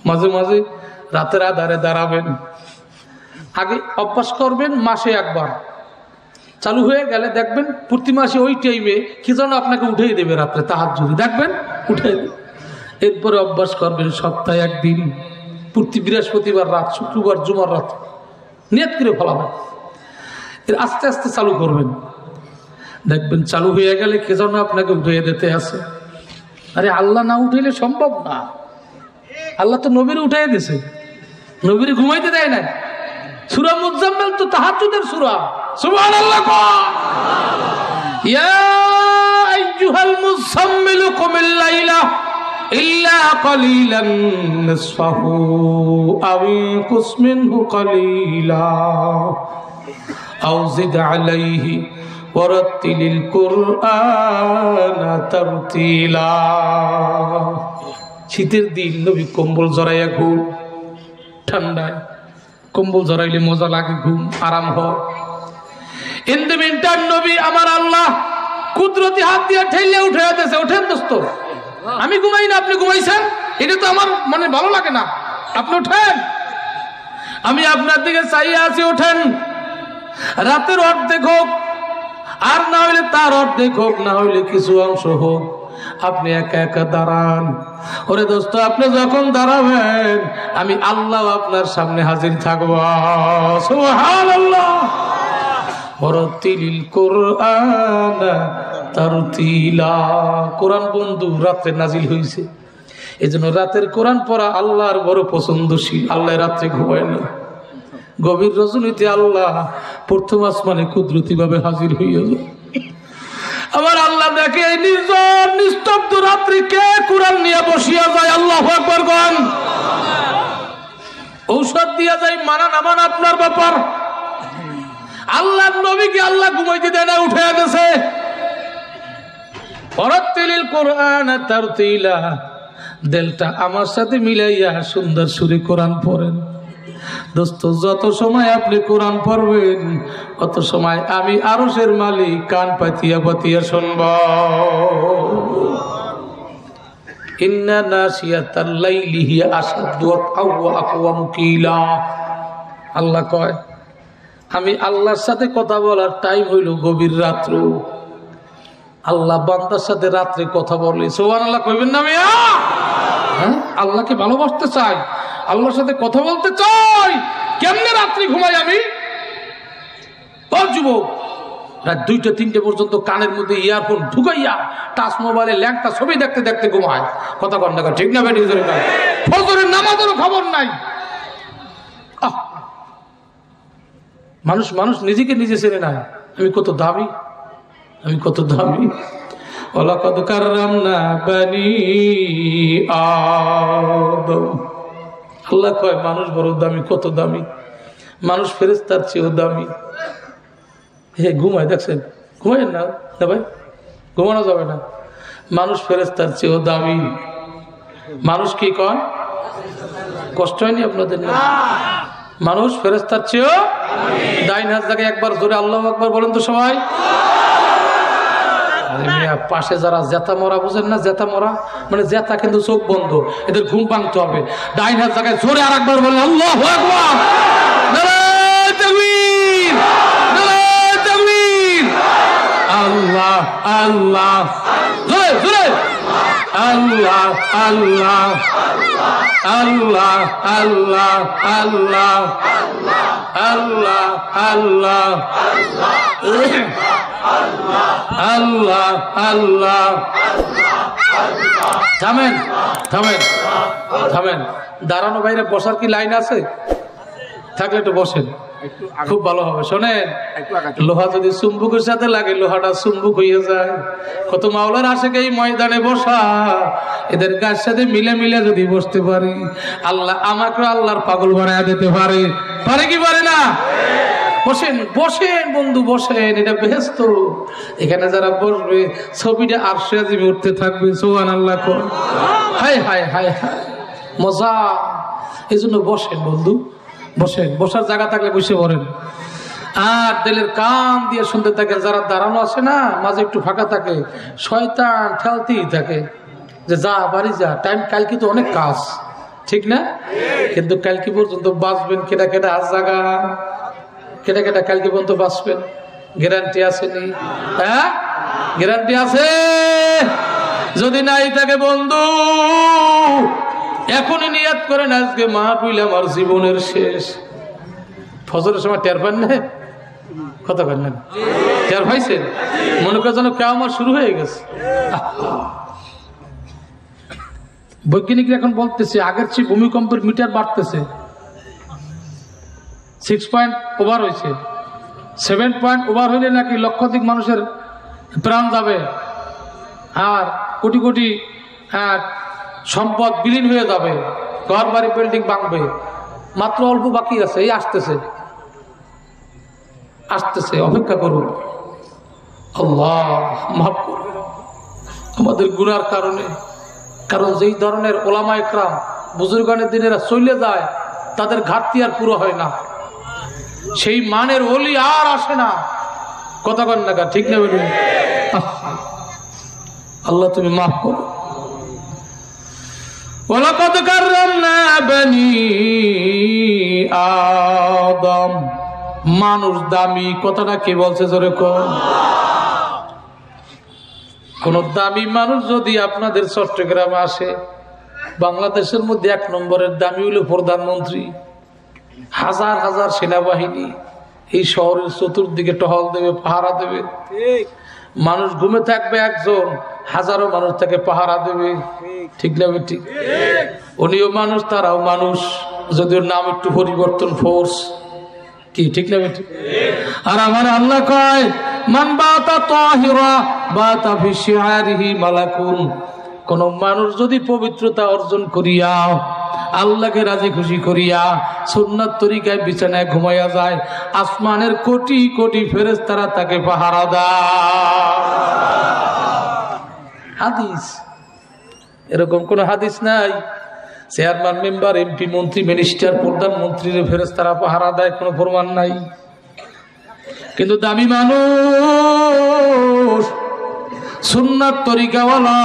মাঝে মাঝে রাতের আধারে দাঁড়াবেন, আগে অভ্যাস করবেন, মাসে একবার চালু হয়ে গেলে দেখবেন প্রতি মাসে ওই টাইমে কি যেন আপনাকে উঠেই দেবে, রাত্রে তাহাজ্জুদ দেখবেন উঠে দেবে। এরপরে অভ্যাস করবেন সপ্তাহে একদিন, প্রতি বৃহস্পতিবার রাত, শুক্রবার জুমার রাত নিয়ত করে ফেলাবেন। এর আস্তে আস্তে চালু করবেন, দেখবেন চালু হয়ে গেলে কে যেন আপনাকে উঠে দিতে আসে। আরে আল্লাহ না উঠাইলে সম্ভব না, আল্লাহ তো নবীর উঠাই দিয়েছে, নবীর ঘুমাইতে দেয় না। সূরা মুজাম্মিল তো তাহাজ্জুদের সূরা, সুবহানাল্লাহ। ইয়া আইয়ুহাল মুজাম্মিল কুমিল লাইলা ইল্লা কালিলান নিসফাহু আও ইনকুস মিনহু কালিলা আও জিদ আলাইহি ওয়ারাত্তিলিল কুরআনা তারতিলা। শীতের দিন নবী কম্বল জড়াইয়া ঘুম, ঠান্ডায় কম্বল জড়াইলে মজা লাগে, ঘুম আরাম হয়। ইন দ্য মিনটাইম নবী আমার আল্লাহ কুদরতি হাত দিয়ে ঠেলে উঠে দিয়েছে, ওঠেন দোস্ত, আমি ঘুমাই না আপনি ঘুমাইছেন, এটা তো আমার মানে ভালো লাগে না, আপনি ওঠেন, আমি আপনার দিকে চাইয়া আছি, ওঠেন। রাতের অর্ধেক হোক আর না হইলে তার অর্ধেক হোক, না হইলে কিছু অংশ হোক, আপনি একা একা দাঁড়ান। ওরে দোস্ত, আপনি যখন দাঁড়াবেন আমি আল্লাহ আপনার সামনে হাজির থাকবো। সুবহানাল্লাহ। ওয়ারাত্তিলিল কুরআনা তারতিলা। কোরআন বন্ধু রাতে নাজিল হয়েছে, এজন্য রাতের কোরআন পড়া আল্লাহর বড় পছন্দশীল। আল্লাহ রাত্রে ঘুমায় না, গভীর রজনীতে আল্লাহ প্রথম আসমানে কুদরতি ভাবে হাজির হইয়া যায়। আমার আল্লাহ দেখে এই নির্জন নিস্তব্ধ রাত্রি কে কোরআন নিয়ে বসিয়া যায়। আল্লাহু আকবার কোন ঔষধ দিয়া যায়, মানা না মানা আপনার ব্যাপার। আল্লাহর নবীকে আল্লাহ ঘুমাইতে দেয় না, উঠে গেছে। ওয়ারাত্তিলিল কুরআনা তারতিলা। দিলটা আমার সাথে মিলাইয়া সুন্দর সুরে কোরআন পড়েন। দোস্ত যত সময় আপনি কোরআন পড়বেন অত সময় আমি আরশের মালিক কান পাতিয়া পাতিয়া শুনব। ইন্না নাসিয়াতাল লাইলি হিয়া আশাদ্দু ওয়া আকওয়ামু কিলা। আল্লাহ কয় আমি আল্লাহর সাথে কথা বলার টাইম হইল গভীর রাত্র। আল্লাহ বান্দার সাথে রাত্রে কথা বলে, সুবহানাল্লাহ কইবেন না মিয়া? হ্যাঁ, আল্লাহকে ভালোবাসতে চাই, আল্লাহর সাথে কথা বলতে চাই, কেমনে রাত্রি ঘুমাই আমি? ও যুবক, রাত 2টা-3টে পর্যন্ত কানের মধ্যে ইয়ারফোন ঢুকাইয়া টাচ মোবাইলে ল্যাংটা ছবি দেখতে দেখতে ঘুমায়। কথা কন না, ঠিক না বেটি? ফজরের নামাজেরও খবর নাই। মানুষ মানুষ নিজেকে নিজে চেনে না, আমি কত দামি, আমি কত দামি। ওয়ালাকাদ কাররামনা বানি আদম। আল্লাহ কয় মানুষ বড় দামি, কত দামি। মানুষ ফেরেশতার চেয়েও দামি। হে ঘুমায়, দেখছেন? ঘুমায়েন না ভাই, ঘুমানো যাবে না। মানুষ ফেরেশতার চেয়েও দামি। মানুষ কি কয়? কষ্ট হয়নি আপনাদের না? মানুষ ফেরেশতার চেয়েও দামি। হাত জায়গায় একবার জোরে আল্লাহু আকবার বলেন তো সবাই। পাশে যারা জেতা মরা, বুঝেন না? জেতা মরা মানে জেতা কিন্তু চোখ বন্ধ, এদের ঘুম ভাঙতে হবে। ডাইন হাত জায়গায় জোরে আর একবার বলেন আল্লাহু আকবার। নারায়ে তাকবীর, নারায়ে তাকবীর। আল্লাহ আল্লাহ, জোরে জোরে আল্লাহ আল্লাহ আল্লাহ আল্লাহ আল্লাহ আল্লাহ আল্লাহ আল্লাহ আল্লাহ। থামেন থামেন থামেন। দাঁড়ানো বাইরে বসার কি লাইন আছে? থাকলে একটু বসেন, খুব ভালো হবে। শোনেন, লোহা যদি চুম্বুকের সাথে লাগে লোহাটা চুম্বুক হয়ে যায়। কত মাওলার আশেক এই ময়দানে বসা, এদের গায়ের সাথে মিলে মিলে যদি বসতে পারি, আল্লাহ আমাকে আল্লাহর পাগল বানায় দিতে পারে। পারে কি পারে না? বসেন বসেন বন্ধু, বসেন। এটা বেহেশত। এখানে যারা বসবে ছবিটা আরশে আজিমে উঠতে থাকবে। সুবহানাল্লাহ কর। হায় হায় হায় হায়, মজা। এই জন্য বসেন বন্ধু, বসেন। বসার জায়গা থাকলে বসে পড়েন আর দিলের কান দিয়ে শুনতে থাকেন। যারা দাঁড়ানো আছে না, মাঝে একটু ফাঁকা থাকে, শয়তান ঠেলতেই থাকে যে যা বাড়ি যা, টাইম কালকে তো অনেক কাজ, ঠিক না? কিন্তু কালকে পর্যন্ত বাঁচবেন কেটা কেটা আজ জায়গা, কেটা কেটা কালকে পর্যন্ত বাঁচবেন? গ্যারান্টি আসেনি? হ্যাঁ, গ্যারান্টি আছে? যদি নাই থাকে বন্ধু, এখনই নিয়াত করেন আজকে মাহফিল আমার জীবনের শেষ। ফজরের সময় টের পান না? কথা বলেন না, টের পাইছেন? মনে করেন যেন কিয়ামত শুরু হয়ে গেছে। বৈজ্ঞানিকরা এখন বলতেছে আগের চেয়ে ভূমিকম্পের মিটার বাড়তেছে। 6 পয়েন্ট ওভার হয়েছে। 7 পয়েন্ট ওভার হইলে নাকি লক্ষাধিক মানুষের প্রাণ যাবে আর কোটি কোটি সম্পদ বিলীন হয়ে যাবে, ঘর বাড়ি বিল্ডিং ভাঙবে। মাত্র অল্প বাকি আছে, এই আসতেছে আসতেছে, অপেক্ষা করুন। আল্লাহ মাফ করুন আমাদের গুনার কারণে। কারণ যেই ধরনের ওলামা একরাম বুজুর্গানের দিনেরা চলে যায়, তাদের ঘাটতি আর পুরো হয় না, সেই মানের ওলি আর আসে না। কথা কন না, ঠিক না বলুন? আল্লাহ তুমি মাফ করো। ওয়ালাকাদ কাররামনা বানি আদম। মানুষ দামি, কথাটা কে বলছে জোরে কোন? কোন দামি মানুষ যদি আপনাদের চট্টগ্রামে আসে, বাংলাদেশের মধ্যে 1 নম্বরের দামি হলো প্রধানমন্ত্রী। হাজার হাজার সেনাবাহিনী এই শহরের চতুর্দিকে টহল দেবে, পাহারা দেবে। মানুষ ঘুমে থাকবে একজন, হাজারো মানুষ তাকে পাহারা দেবে, ঠিক না? ঠিক। উনিও মানুষ, তারাও মানুষ, যদিও নাম একটু পরিবর্তন, ফোর্স, কি ঠিক না? ঠিক। আর আমার আল্লাহ কয় মান বাতা তাহিরা বাতা ফি শিআরিহি মালাকুন। কোন মানুষ যদি পবিত্রতা অর্জন করিয়া আল্লাহকে রাজি খুশি করিয়া সুন্নাত তরিকায় বিছানায় ঘুমাইয়া যায়, আসমানের কোটি কোটি ফেরেশতারা তাকে পাহারা দেয়। হাদিস, এরকম কোন হাদিস নাই চেয়ারম্যান, মেম্বার, এমপি, মন্ত্রী, মিনিস্টার, প্রধানমন্ত্রীর ফেরেশতারা পাহারা দেয়, কোনো প্রমাণ নাই। কিন্তু দামি মানুষ, সুন্নাত তরিকাওয়ালা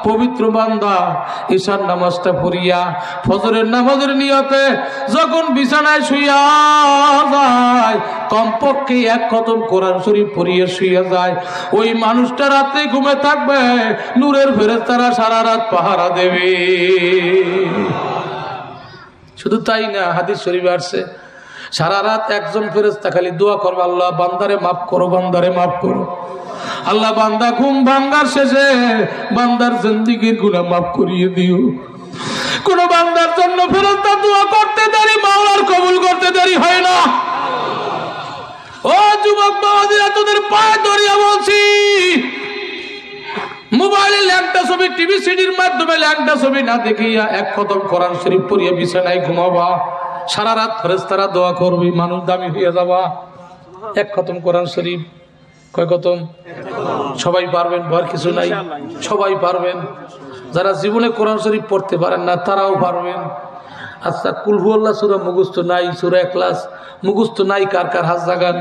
পবিত্র বান্দা ঈশার নামাজটা পড়িয়া ফজরের নামাজের নিয়তে যখন বিছানায় শুইয়া যায়, কমপক্ষে এক খতম কোরআন শরীফ পড়িয়ে শুইয়া যায়, ওই মানুষটা রাতে ঘুমে থাকবে, নূরের ফেরেশতারা সারা রাত পাহারা দেবে। শুধু তাই না, হাদিস শরীফে আসছে সারা রাত একজন ফেরেশতা খালি দোয়া করবে, আল্লাহ বান্দারে মাফ করো, বান্দারে মাফ করো। আল্লাহ বান্দা ঘুম ভাঙ্গার শেষে বান্দার জিন্দেগীর গুনাহ মাফ করিয়ে দিও। কোন বান্দার জন্য ফেরেশতা দোয়া করতে দেরি, মাওলার কবুল করতে দেরি হয় না। ও যুবক বাবাজিরা, তোদের পায়ে ধরিয়া বলছি, মোবাইলে ল্যাংটা ছবি, টিভি সিডির মাধ্যমে ল্যাংটা ছবি না দেখিয়া এক খতম কোরআন শরীফ পড়িয়া বিছানায় ঘুমাবা, সারা রাত ফেরেশতারা দোয়া করবি, মানুষ দামি হইয়া যাবা। এক খতম কোরআন শরীফ কয় খতম? সবাই পারবেন, ভয় কিছু নাই, সবাই পারবেন। যারা জীবনে কোরআন শরীফ পড়তে পারেন না তারাও পারবেন। আচ্ছা, কুল হুয়াল্লাহ সূরা মুখস্থ নাই, সূরা ইখলাস মুখস্থ নাই, কার কার হাত জাগান?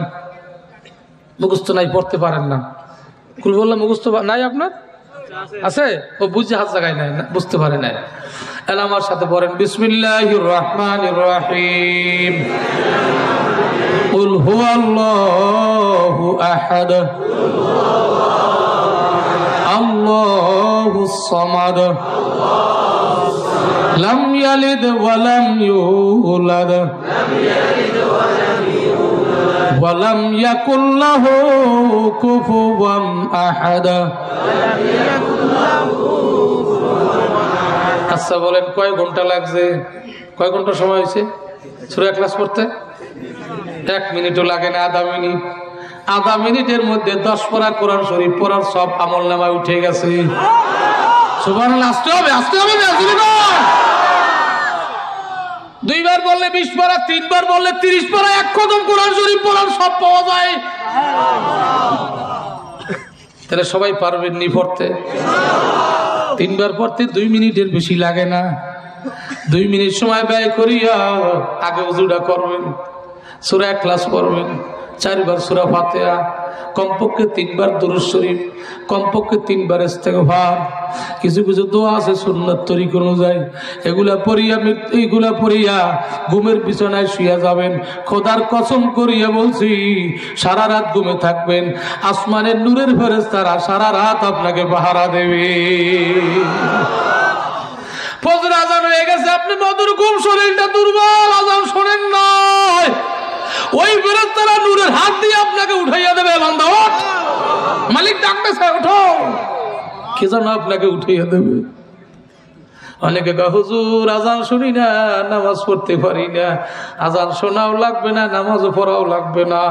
মুখস্থ নাই, পড়তে পারেন না। কুল হুয়াল্লাহ মুখস্থ নাই আপনার? আছে? ও বুঝে হাত জাগায় নাই, বুঝতে পারে নাই। এলা আমার সাথে পড়েন, বিসমিল্লাহির রহমানির রহিম। কুল হুয়াল্লাহু আহাদ, আল্লাহুস সামাদ, লাম ইয়ালিদ ওয়া লাম ইউলাদ ওয়া লাম ইয়াকুল লাহু কুফুওয়ান আহাদ। আচ্ছা বলেন, কয় ঘন্টা লাগছে? কয় ঘন্টা সময় হয়েছে সূরা ইখলাস পড়তে? 1 মিনিটও লাগে না, আধা মিনিট। আধা মিনিটের মধ্যে 10 পারা কোরআন শরীফ পড়ার সব আমল নামায় উঠে গেছে। সুবহানাল্লাহ। আসতে হবে, আসতে হবে। 2 বার বললে 20 পারা, 3 বার বললে 30 পারা, এক খতম কোরআন শরীফ পড়ার সব পাওয়া যায়। তাহলে সবাই পারবেন নি পড়তে? 3 বার পড়তে 2 মিনিটের বেশি লাগে না। 2 মিনিট সময় ব্যয় করিয়া আগে ওযুটা করবেন, সূরা ইখলাস পড়বেন, 4 বার সূরা ফাতিহা, কমপক্ষে 3 বার দুরূদ শরীফ, কমপক্ষে 3 বার ইস্তেগফার। কিছু কিছু দোয়া আছে সুন্নাত তরিকা অনুযায়ী, এগুলা পড়িয়া ঘুমের বিছানায় শুইয়া যাবেন। খোদার কসম করিয়া বলছি, সারা রাত ঘুমে থাকবেন, আসমানের নূরের ফেরেশতারা সারা রাত আপনাকে পাহারা দেবে। ফজর আজান হয়ে গেছে, আপনি মধুর ঘুম, শরীরটা দুর্বল, আজান শোনেন নয়, ওই ফেরেশতারা নূরের হাত দিয়ে আপনাকে উঠাইয়া দেবে। বান্দা ওঠ, মালিক ডাকতেছে, ওঠো। কে যেন আপনাকে উঠাইয়া দেবে। অনেকে কয়, হুজুর আজান শুনি না, নামাজ পড়তে পারি না। আজান শোনাও লাগবে না, নামাজও পড়াও লাগবে না,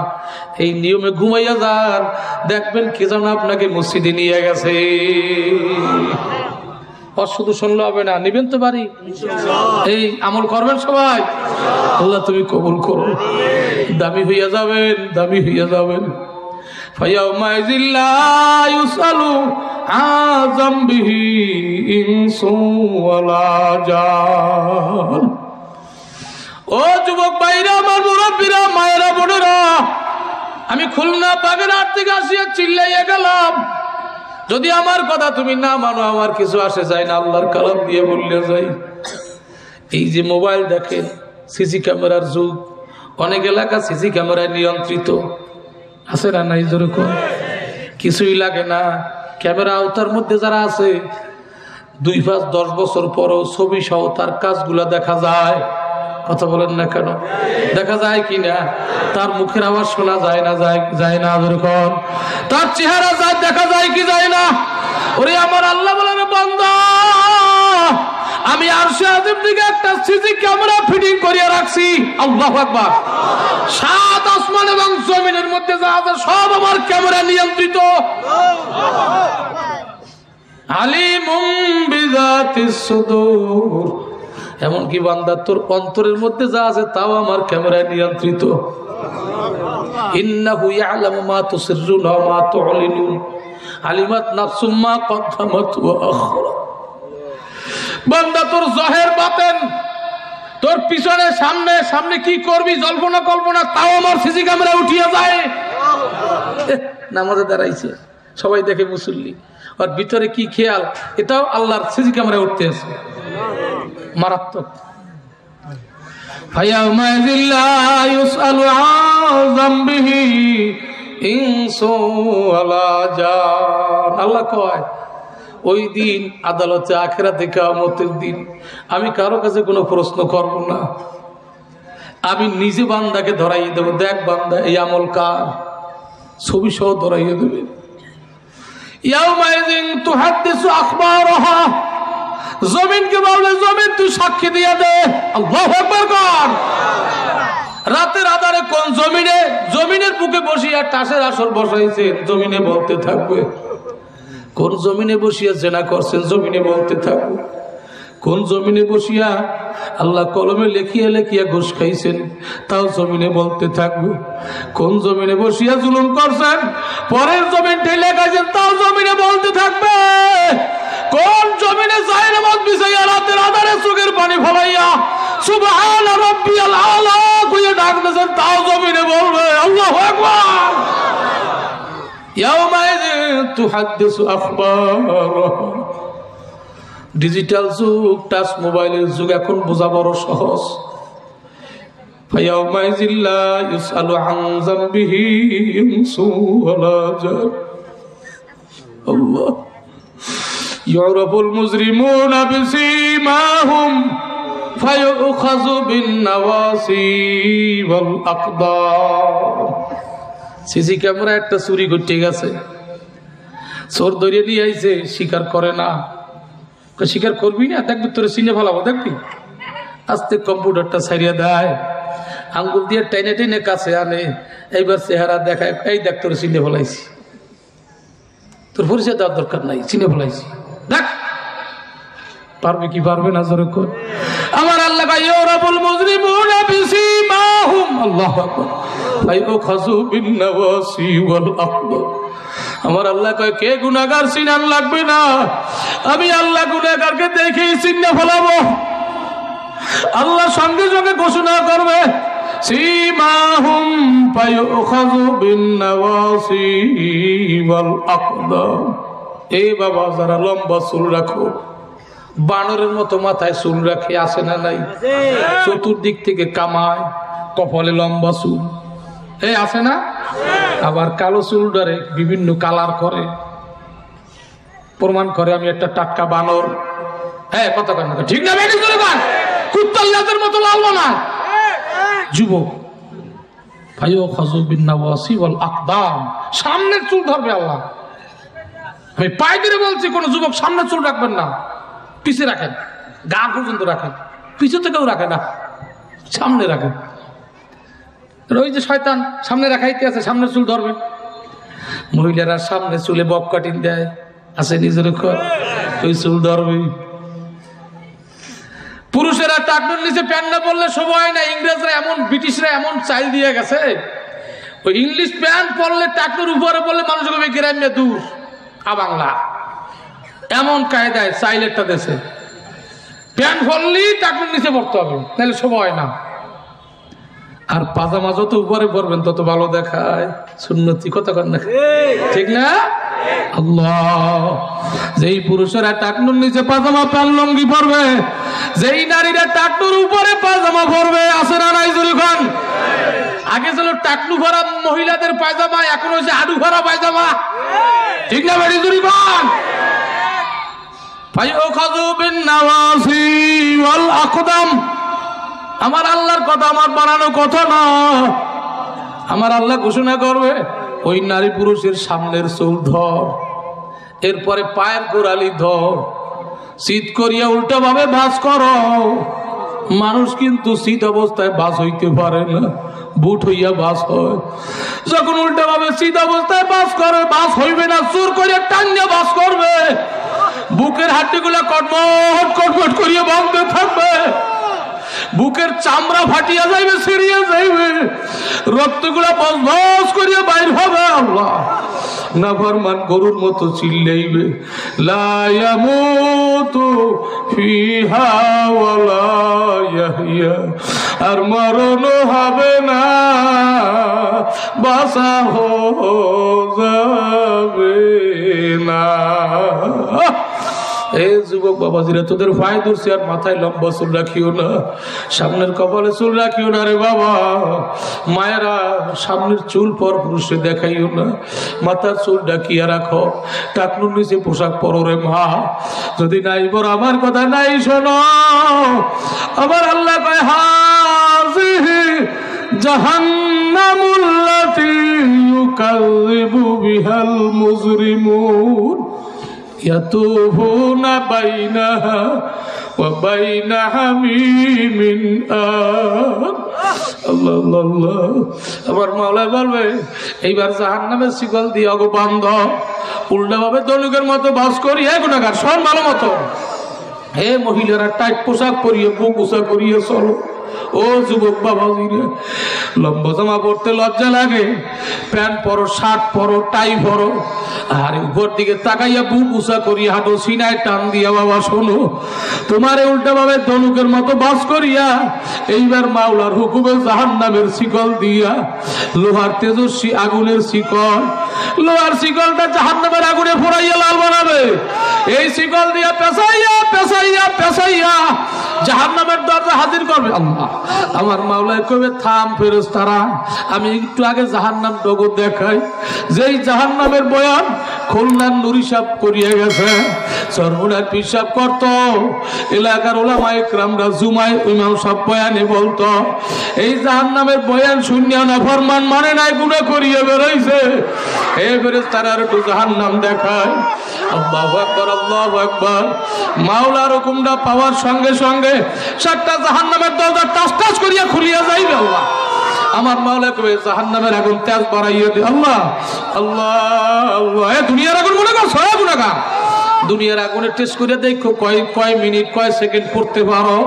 এই নিয়মে ঘুমাইয়া যান, দেখবেন কে যেন আপনাকে মসজিদে নিয়ে গেছে। শুধু শুনলে হবে না, নিবেন তো বাড়ি, এই আমল করবেন সবাই। আল্লাহ তুমি কবুল করো, দামি হইয়া যাবেন, দামি হইয়া যাবেন। ও যুবক ভাইরা, আমার মুরব্বীরা, মায়েরা, বোনেরা, আমি খুলনা বাগেরহাট থেকে আসিয়া চিল্লাইয়া গেলাম, যদি আমার কথা তুমি না মানো আমার কিছু আসে যায় না, আল্লাহর কালাম দিয়ে বললে যাই। এই যে মোবাইল দেখেন, সিসি ক্যামেরার যুগ, অনেক এলাকা সিসি ক্যামেরায় নিয়ন্ত্রিত আছে না নাই? যেরকম কিছুই লাগে না, ক্যামেরা আওতার মধ্যে যারা আছে 2-5-10 বছর পরও ছবি সহ তার কাজগুলা দেখা যায়। কথা বলেন না কেন? দেখা যায় কিনা? তার মুখের আওয়াজ শোনা যায় না? যায় না? যেরকম তার চেহারা যায়, দেখা যায় কি যায় না? ওরে আমার আল্লাহ বলেন, বান্দা আমি আরশে আজিম থেকে একটা সিসি ক্যামেরা ফিটিং করিয়া রাখছি। আল্লাহু আকবার। 7 আসমান এবং জমিনের মধ্যে যা আছে সব আমার ক্যামেরা নিয়ন্ত্রিত। আলিমুম বিযাতিস সুদূর, এমনকি বান্দা তোর অন্তরের মধ্যে যা আছে তাও আমার ক্যামেরায় নিয়ন্ত্রিত। ইন্নাহু ইয়ালামু মা তুসিররুনা ওয়া মা তু'লিনুন, আলিমাত নাফসুম মা কদ্দামাত ওয়া আখরাত। বান্দা তোর জহের বাতেন, তোর পিছনে সামনে সামনে কি করবি জল্পনা কল্পনা তাও আমার সিসি ক্যামেরা উঠিয়ে যায়। নামাজে দাঁড়াইছে সবাই দেখে মুসল্লি, আর ভিতরে কি খেয়াল এটাও আল্লাহর সিসি ক্যামেরা উঠতে আছে। মারাত্মক। আল্লাহ কয় ওই দিন আদালতে আখিরাতে কিয়ামতের দিন আমি কারো কাছে কোনো প্রশ্ন করব না, আমি নিজে বান্দাকে ধরাইয়ে দেবো। দেখ বান্দা এই আমল কার, ছবি সহ ধরাইয়ে দেবে। জমিনকে বলবে জমিন তুই সাক্ষী দিয়ে দে, আল্লাহু আকবার কর। রাতের আধারে কোন জমিনে, জমিনের বুকে বসিয়া টাসের আসর বসাইছে, জমিনে বলতে থাকবে। কোন জমিনে বসিয়া জেনা করছেন, জমিনে বলতে থাকবে। কোন জমিনে বসিয়া আল্লাহ কলমে লেখিয়া লেখিয়া ঘুষ খাইছেন, তাও জমিনে বলতে থাকবে। কোন জমিনে বসিয়া জুলুম করছেন, পরের জমিন ঠেলে খাইছেন, তাও জমিনে বলতে থাকবে। কোন জমিনে যায় নামাজ বিছাইয়া রাতের আধারে চোখের পানি ফলাইয়া সুবহান রাব্বিয়াল আলা কইয়া ডাক দিয়েছেন, তাও জমিনে বলবে। আল্লাহু আকবার। ইয়াউমাইযিন তুহাদ্দিসু আখবারাহা। ডিজিটাল যুগ, টাচ মোবাইলের যুগ, এখন বোঝা বড় সহজ। ফায়াউমাইযিন লা ইউসআলু আন যামবিহি ইনসু ওয়ালা জান। আল্লাহ। ইউরাফুল মুজরিমুনা বিসীমাহুম ফায়ুখাযু বিন-নাওয়াসি ওয়াল আকদাম। সিসি ক্যামেরা একটা চুরি করতে গেছে, চোর ধরে নিয়ে আইছে, স্বীকার করে না। স্বীকার করবি না, দেখবি তোরে চিনে ফেলাবো, দেখবি। আস্তে কম্পিউটারটা ছাড়িয়ে দেয়, আঙ্গুল দিয়ে টেনে টেনে কাছে আনে, এইবার চেহারা দেখায়, এই দেখ তোরে চিনে ফেলাইছি। তোর পরিচয় দেওয়ার দরকার নাই, চিনে ফেলাইছি, দেখ। পারবে কি পারবে না জোরে কর। আমার আল্লাহ ইউরাফুল মুজরিমুনা বিসীমাহুম, আল্লাহু আকবার, ফায়ুখাযু বিন-নাওয়াসি ওয়াল আকদাম। আমার আল্লাহ কয় কে গুনাহগার চিনান লাগবে না, আমি আল্লাহ গুনাহগারকে দেখেই চিনে ফেলাবো। আল্লাহ সঙ্গে সঙ্গে ঘোষণা করবে সীমাহুম ফায়ুখাযু বিন-নাওয়াসি ওয়াল আকদাম। এই বাবা যারা লম্বা চুল রাখো, বানরের মতো মাথায় চুল রাখে, আসে না নাই? চতুর্দিক থেকে কামায়, কপালে লম্বা চুল, এই আছে না? আবার কালো চুল ধরে বিভিন্ন কালার করে, প্রমাণ করে আমি একটা টাটকা বানর। হ্যাঁ কথা কেন ঠিক না? বেটি চলে গান কুত্তার লাতের মতো লালবো না। যুবক ফায়ুখাযু বিন-নাওয়াসি ওয়াল আকদাম, সামনের চুল ধরবে আল্লাহ। আমি পায়ে ধরে বলছি কোন যুবক সামনের চুল রাখবেন না, পিছে রাখেন, গা পর্যন্ত রাখেন, পিছু থেকেও রাখে না, সামনে রাখেন। ওই যে শয়তান সামনে রাখাইতে আছে, সামনের চুল ধরবে। মহিলারা সামনে চুলে বব কাটিং দেয়, আছে নিজের ওই চুল ধরবে। পুরুষেরা টাকনুর নিচে প্যান্ট না পরলে সময় না। ইংরেজরা এমন, ব্রিটিশরা এমন চাইল দিয়ে গেছে, ওই ইংলিশ প্যান্ট পরলে টাকনুর উপরে পড়লে মানুষ কবে গ্রামে দূর বাংলা, এমন কায়দায় চাইলেরটা দেশে প্যান্ট পরলেই টাকনুর নিচে পড়তে হবে, নাহলে সময় না। আর পাজামা যত উপরে পড়বেন তত ভালো দেখায়, সুন্নতি কথা কর না, ঠিক না? আল্লাহ, যেই পুরুষেরা টাকনুর নিচে পাজামা প্যান্ট লঙ্গি পরবে, যেই নারীরা টাকনুর উপরে পাজামা পরবে, আছে না নাই? জোরে খান। আগে ছিল টাকনু ভরা মহিলাদের পায়জামা, এখন হচ্ছে আডু ভরা পায়জামা, ঠিক না? বাড়ি জোরে খান। ফায়ুখাযু বিন-নাওয়াসি ওয়াল আকদাম। আমার আল্লাহর কথা, আমার বানানো কথা না। আমার আল্লাহ ঘোষণা করবে ওই নারী পুরুষের সামনের চুল ধর, এরপরে পায়ের গোড়ালি ধর, শীত করিয়া উল্টা ভাবে বাস করো। মানুষ কিন্তু শীত অবস্থায় বাস হইতে পারে না, বুট হইয়া বাস হয়। যখন উল্টা ভাবে শীত অবস্থায় বাস করে, বাস হইবে না, জোর করে টানিয়া বাস করবে, বুকের হাড্ডিগুলা কটমট কটমট করিয়া ভাঙতে থাকবে। বুকের চামড়া ফাটিয়া যাইবে, ছিড়িয়া যাইবে, রক্তগুলা বস বস করিয়া বাইর হবে। আল্লাহ নাফরমান গরুর মতো চিল্লাইবে, লা ইয়ামুতু ফিহা ওয়ালা ইয়াহইয়া, আর মরণ হবে না, বাসা যাবে না। এই যুবক বাবাজিরা, তোদের পায়ে ধরছি, আর মাথায় লম্বা চুল রাখিও না, সামনের কপালে চুল রাখিও না রে বাবা। মায়েরা, সামনের চুল পর পুরুষে দেখাইও না, মাথার চুল ডাকিয়া রাখো, টাকনুর নিচে পোশাক পরো রে মা। যদি নাই পর আমার কথা নাই শোনো, আমার আল্লাহ কয় হাযিহি জাহান্নামুল্লাতী ইউকাযযিবু বিহাল মুজরিমুন ইয়াতুফুনা বাইনাহা ওয়া বাইনা হামিমিন আন। আল্লাহ আল্লাহ আল্লাহ। আমার মাওলা বলবে, এইবার জাহান্নামের শিকল দিয়ে অগো বান্ধ, উল্টা ভাবে দনুকের মতো বাস করি। হে গুনাহগার, শোন ভালো মতো, হে মহিলারা টাইট পোশাক পরিয়ে বুক উঁচা করিয়ে চলো। ও যুবক বাবাজিরা, লম্বা জামা পরতে লজ্জা লাগে, প্যান্ট পরো, শার্ট পরো, টাই পরো, আর উপর দিকে তাকাইয়া বুক উঁচা করিয়া হাঁটো, সিনায় টান দিয়া বাবা শোনো, তোমারে উল্টা ভাবে দনুকের মতো বাস করিয়া এইবার মাওলার হুকুমে জাহান্নামের শিকল দিয়া, লোহার তেজস্বী আগুনের শিকল, লোহার শিকলটা জাহান্নামের আগুনে ফোড়াইয়া লাল বানাবে। এই শিকল দিয়া পেঁচাইয়া পেঁচাইয়া পেঁচাইয়া জাহান্নামের দরজা হাজির করবে। আল্লাহ, আমার মাওলায় কবে, থাম ফেরেশতারা, আমি একটু আগে জাহান্নাম ডগর দেখাই। যেই জাহান্নামের বয়ান খুলনার নুরি সাহেব করিয়া গেছে, সর্বনার পিসাব করত, এলাকার ওলামায়ে কেরামরা জুমায় ইমাম সাহেব বয়ানে বলতো, এই জাহান্নামের বয়ান শুনিয়া না ফরমান মানে নাই, গুনাহ করিয়া বেরোইছে। হে ফেরেশতারা, একটু জাহান্নাম দেখায়। আল্লাহু আকবার, আল্লাহু আকবার। মাওলার হুকুমটা পাওয়ার সঙ্গে সঙ্গে 7টা জাহান্নামের দরজা টাস টাস করিয়া খুলিয়া যাইবে। আল্লাহ, আমার মাওলা কবে, জাহান্নামের আগুন তেজ বাড়াইয়া দে। আল্লাহ আল্লাহ আল্লাহ। এ দুনিয়ার আগুন মনে করছো? গুনাহগার, দুনিয়ার আগুনের টেস্ট করে দেখো কয় মিনিট কয় সেকেন্ড পড়তে পারো।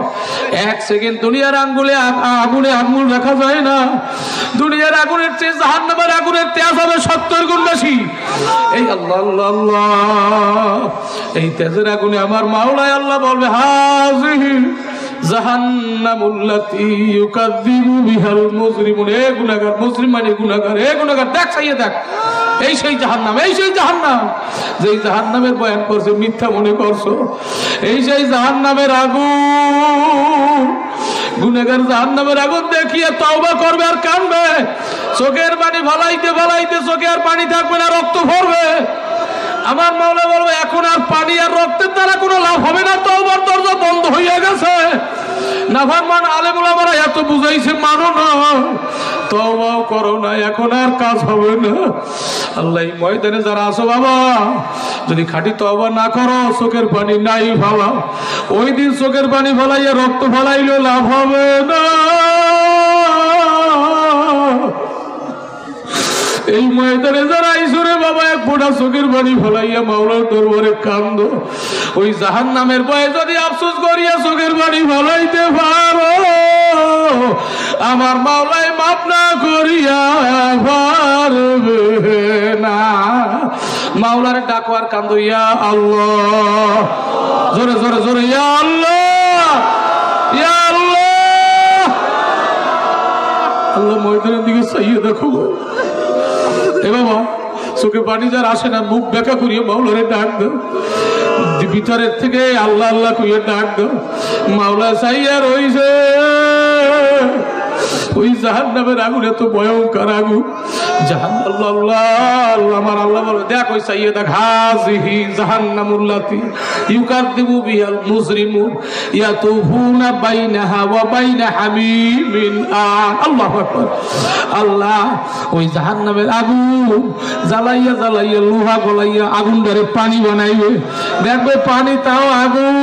1 সেকেন্ড দুনিয়ার আঙ্গুলে আগুনে আঙ্গুল রাখা যায় না। দুনিয়ার আগুনের চেয়ে জাহান্নামের আগুনের তেজ হবে 70 গুণ বেশি। এই আল্লাহ আল্লাহ আল্লাহ, এই তেজের আগুনে আমার মাওলায় আল্লাহ বলবে, হাযিহি জাহান্নামুল্লাতী ইউকাযযিবু বিহাল মুজরিমুন। এ গুনাহগার, মুজরিম মানে গুনাহগার, এ গুনাহগার, দেখ চাইয়ে দেখ, এই সেই জাহান্নাম, এই সেই জাহান্নাম যেই জাহান্নামের বয়ান করছো, মিথ্যা মনে করছো। এই সেই জাহান্নামের আগুন। গুনাহগার জাহান্নামের আগুন দেখিয়ে তওবা করবে আর কাঁদবে, চোখের পানি ফলাইতে ফলাইতে চোখে আর পানি থাকবে না, রক্ত পড়বে। আমার মাওলা বলবে, এখন আর পানি আর রক্তের দ্বারা কোনো লাভ হবে না, তওবার দরজা বন্ধ হয়ে গেছে। নাফরমান আলেম ওলামারা এত বুঝাইছে, মানো না, তওবাও করো না, এখন আর কাজ হবে না। আল্লাহ, এই ময়দানে যারা আছো বাবা, যদি খাঁটি তওবা না করো, চোখের পানি নাই ফলাও, ওই দিন চোখের পানি ফলাইয়া রক্ত ফলাইলেও লাভ হবে না। এই ময়দানে যারা আইসরে বাবা, এক ফোঁটা চোখের পানি ফলাইয়া মাওলার দরবারে কান্দো, ওই জাহান্নামের ভয়ে যদি আফসোস করিয়া চোখের পানি ফলাইতে পারো, আমার মাওলায় মাফ না করিয়া পারবে না। মাওলারে ডাকো আর কান্দো, ইয়া আল্লাহ, জোরে জোরে জোরে, ইয়া আল্লাহ, ইয়া আল্লাহ। আল্লাহ ময়দানের দিকে চাইয়ে দেখো গো। এ বাবা, চোখে পানি যার আসে না, মুখ বেঁকা করিয়ে মাওলারে ডাক দাও, ভিতরের থেকে আল্লাহ আল্লাহ করিয়ে ডাক দাও। মাওলা চাইয়া রইছে, ওই জাহান্নামের আগুন এত ভয়ঙ্কর আগুন। আমার আল্লাহ বলে, দেখ ওই চাইয়ে দেখ, হাযিহি জাহান্নামুল্লাতী ইউকাযযিবু বিহাল মুজরিমুন ইয়াতুফুনা বাইনাহা ওয়া বাইনা হামিমিন আন। আল্লাহু আকবার। আল্লাহ ওই জাহান্নামের আগুন জ্বালাইয়া জ্বালাইয়া লোহা গলাইয়া আগুন ধরে পানি বানাইবে, দেখবে পানি তাও আগুন,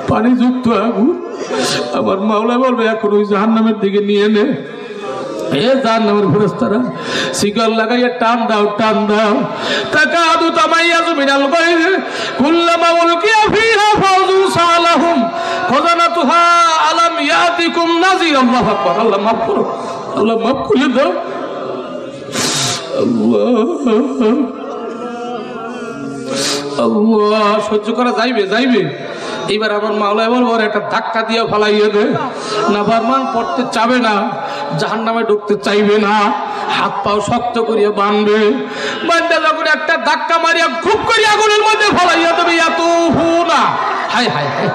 পানি যুক্ত আগুন। আমার মাওলা বলবে, এখন ওই জাহান্নামের দিকে নিয়ে নে। এ জাহান্নামের ফেরেশতারা শিকল লাগাইয়া টান দাও, টান দাও। তাকাদু তামাইয়াজু মিনাল গায়রি কুল্লামা নাজির। আল্লাহু আকবার। আল্লাহ মাফ করো, আল্লাহ মাফ করে দাও। আল্লাহ সহ্য করা যাইবে যাইবে। এইবার আমার মাওলা বলবার একটা ধাক্কা দিয়ে ফালাইয়ে দে। না ফরমান পড়তে চাবে না, জাহান্নামে ঢুকতে চাইবে না, হাত পাও শক্ত করিয়া বাঁধবে। বাঁধতে যখন একটা ধাক্কা মারিয়া খুব করে আগুনের মধ্যে ফালাইয়া দেবে, এত না হায় হায় হায়,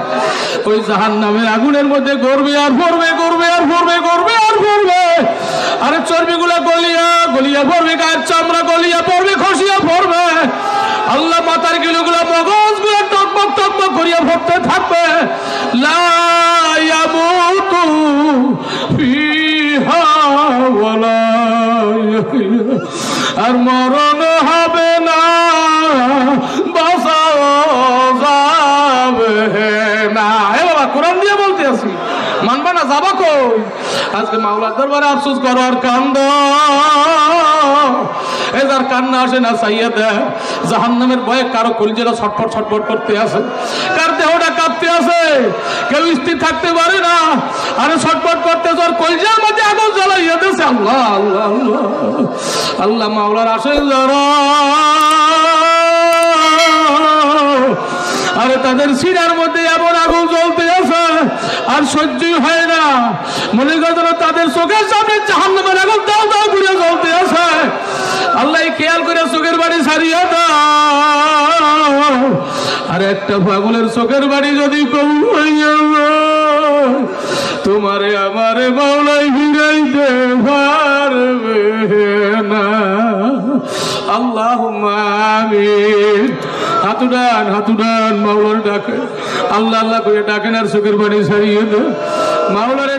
ওই জাহান্নামের আগুনের মধ্যে গড়বে আর পড়বে, গড়বে আর পড়বে, গড়বে আর পড়বে। আরে চর্বিগুলা গলিয়া গলিয়া পড়বে, গায়ের চামড়া গলিয়া পড়বে, খসিয়া পড়বে। আল্লাহ মাথার গিলুগুলা মগজগুলা টকবক টকবক করিয়া পড়তে থাকবে। লা ইয়ামুতু ফিহা ওয়ালা ইয়াহইয়া, আর মরণ হবে না, বাঁচাও যাবে না। এ বাবা কোরআন দিয়ে বলতে আছি, মানবা না, যাবা কই? আজকে মাওলার দরবারে আফসোস করো আর কান্দ। যার কান্না আসে না চাইয়া দেয়, জাহান্নামের ভয়ে কারো কলিজাটা ছটফট ছটফট করতে আছে, কার দেহটা কাঁপতে আছে, কেউ স্থির থাকতে পারে না, আরে ছটফট করতে আর কলিজার মধ্যে আগুন জ্বালাইয়া দিয়েছে। আল্লাহ আল্লাহ আল্লাহ আল্লাহ মাওলার আসে যারা, আরে তাদের সিনার মধ্যে এমন আগুন জ্বলতে আছে আর সহ্যই হয় না। মনে করো তাদের চোখের সামনে জাহান্নামের আগুন দাও দাও করে জ্বলতে আছে। আল্লাহ খেয়াল করে চোখের বাড়ি ছাড়িয়ে দাও। আর একটা পাগলের চোখের বাড়ি যদি কবুল হইয়া যায়, তোমারে আমারে মাওলাই ফিরাইতে পারবে না। আল্লাহুম্মা আমিন। হাতুডান হাতুডান মাওলার ডাকে, আল্লাহ আল্লাহ করে ডাকেন আর চোখের বাড়ি ছাড়িয়ে দে। মাওলারে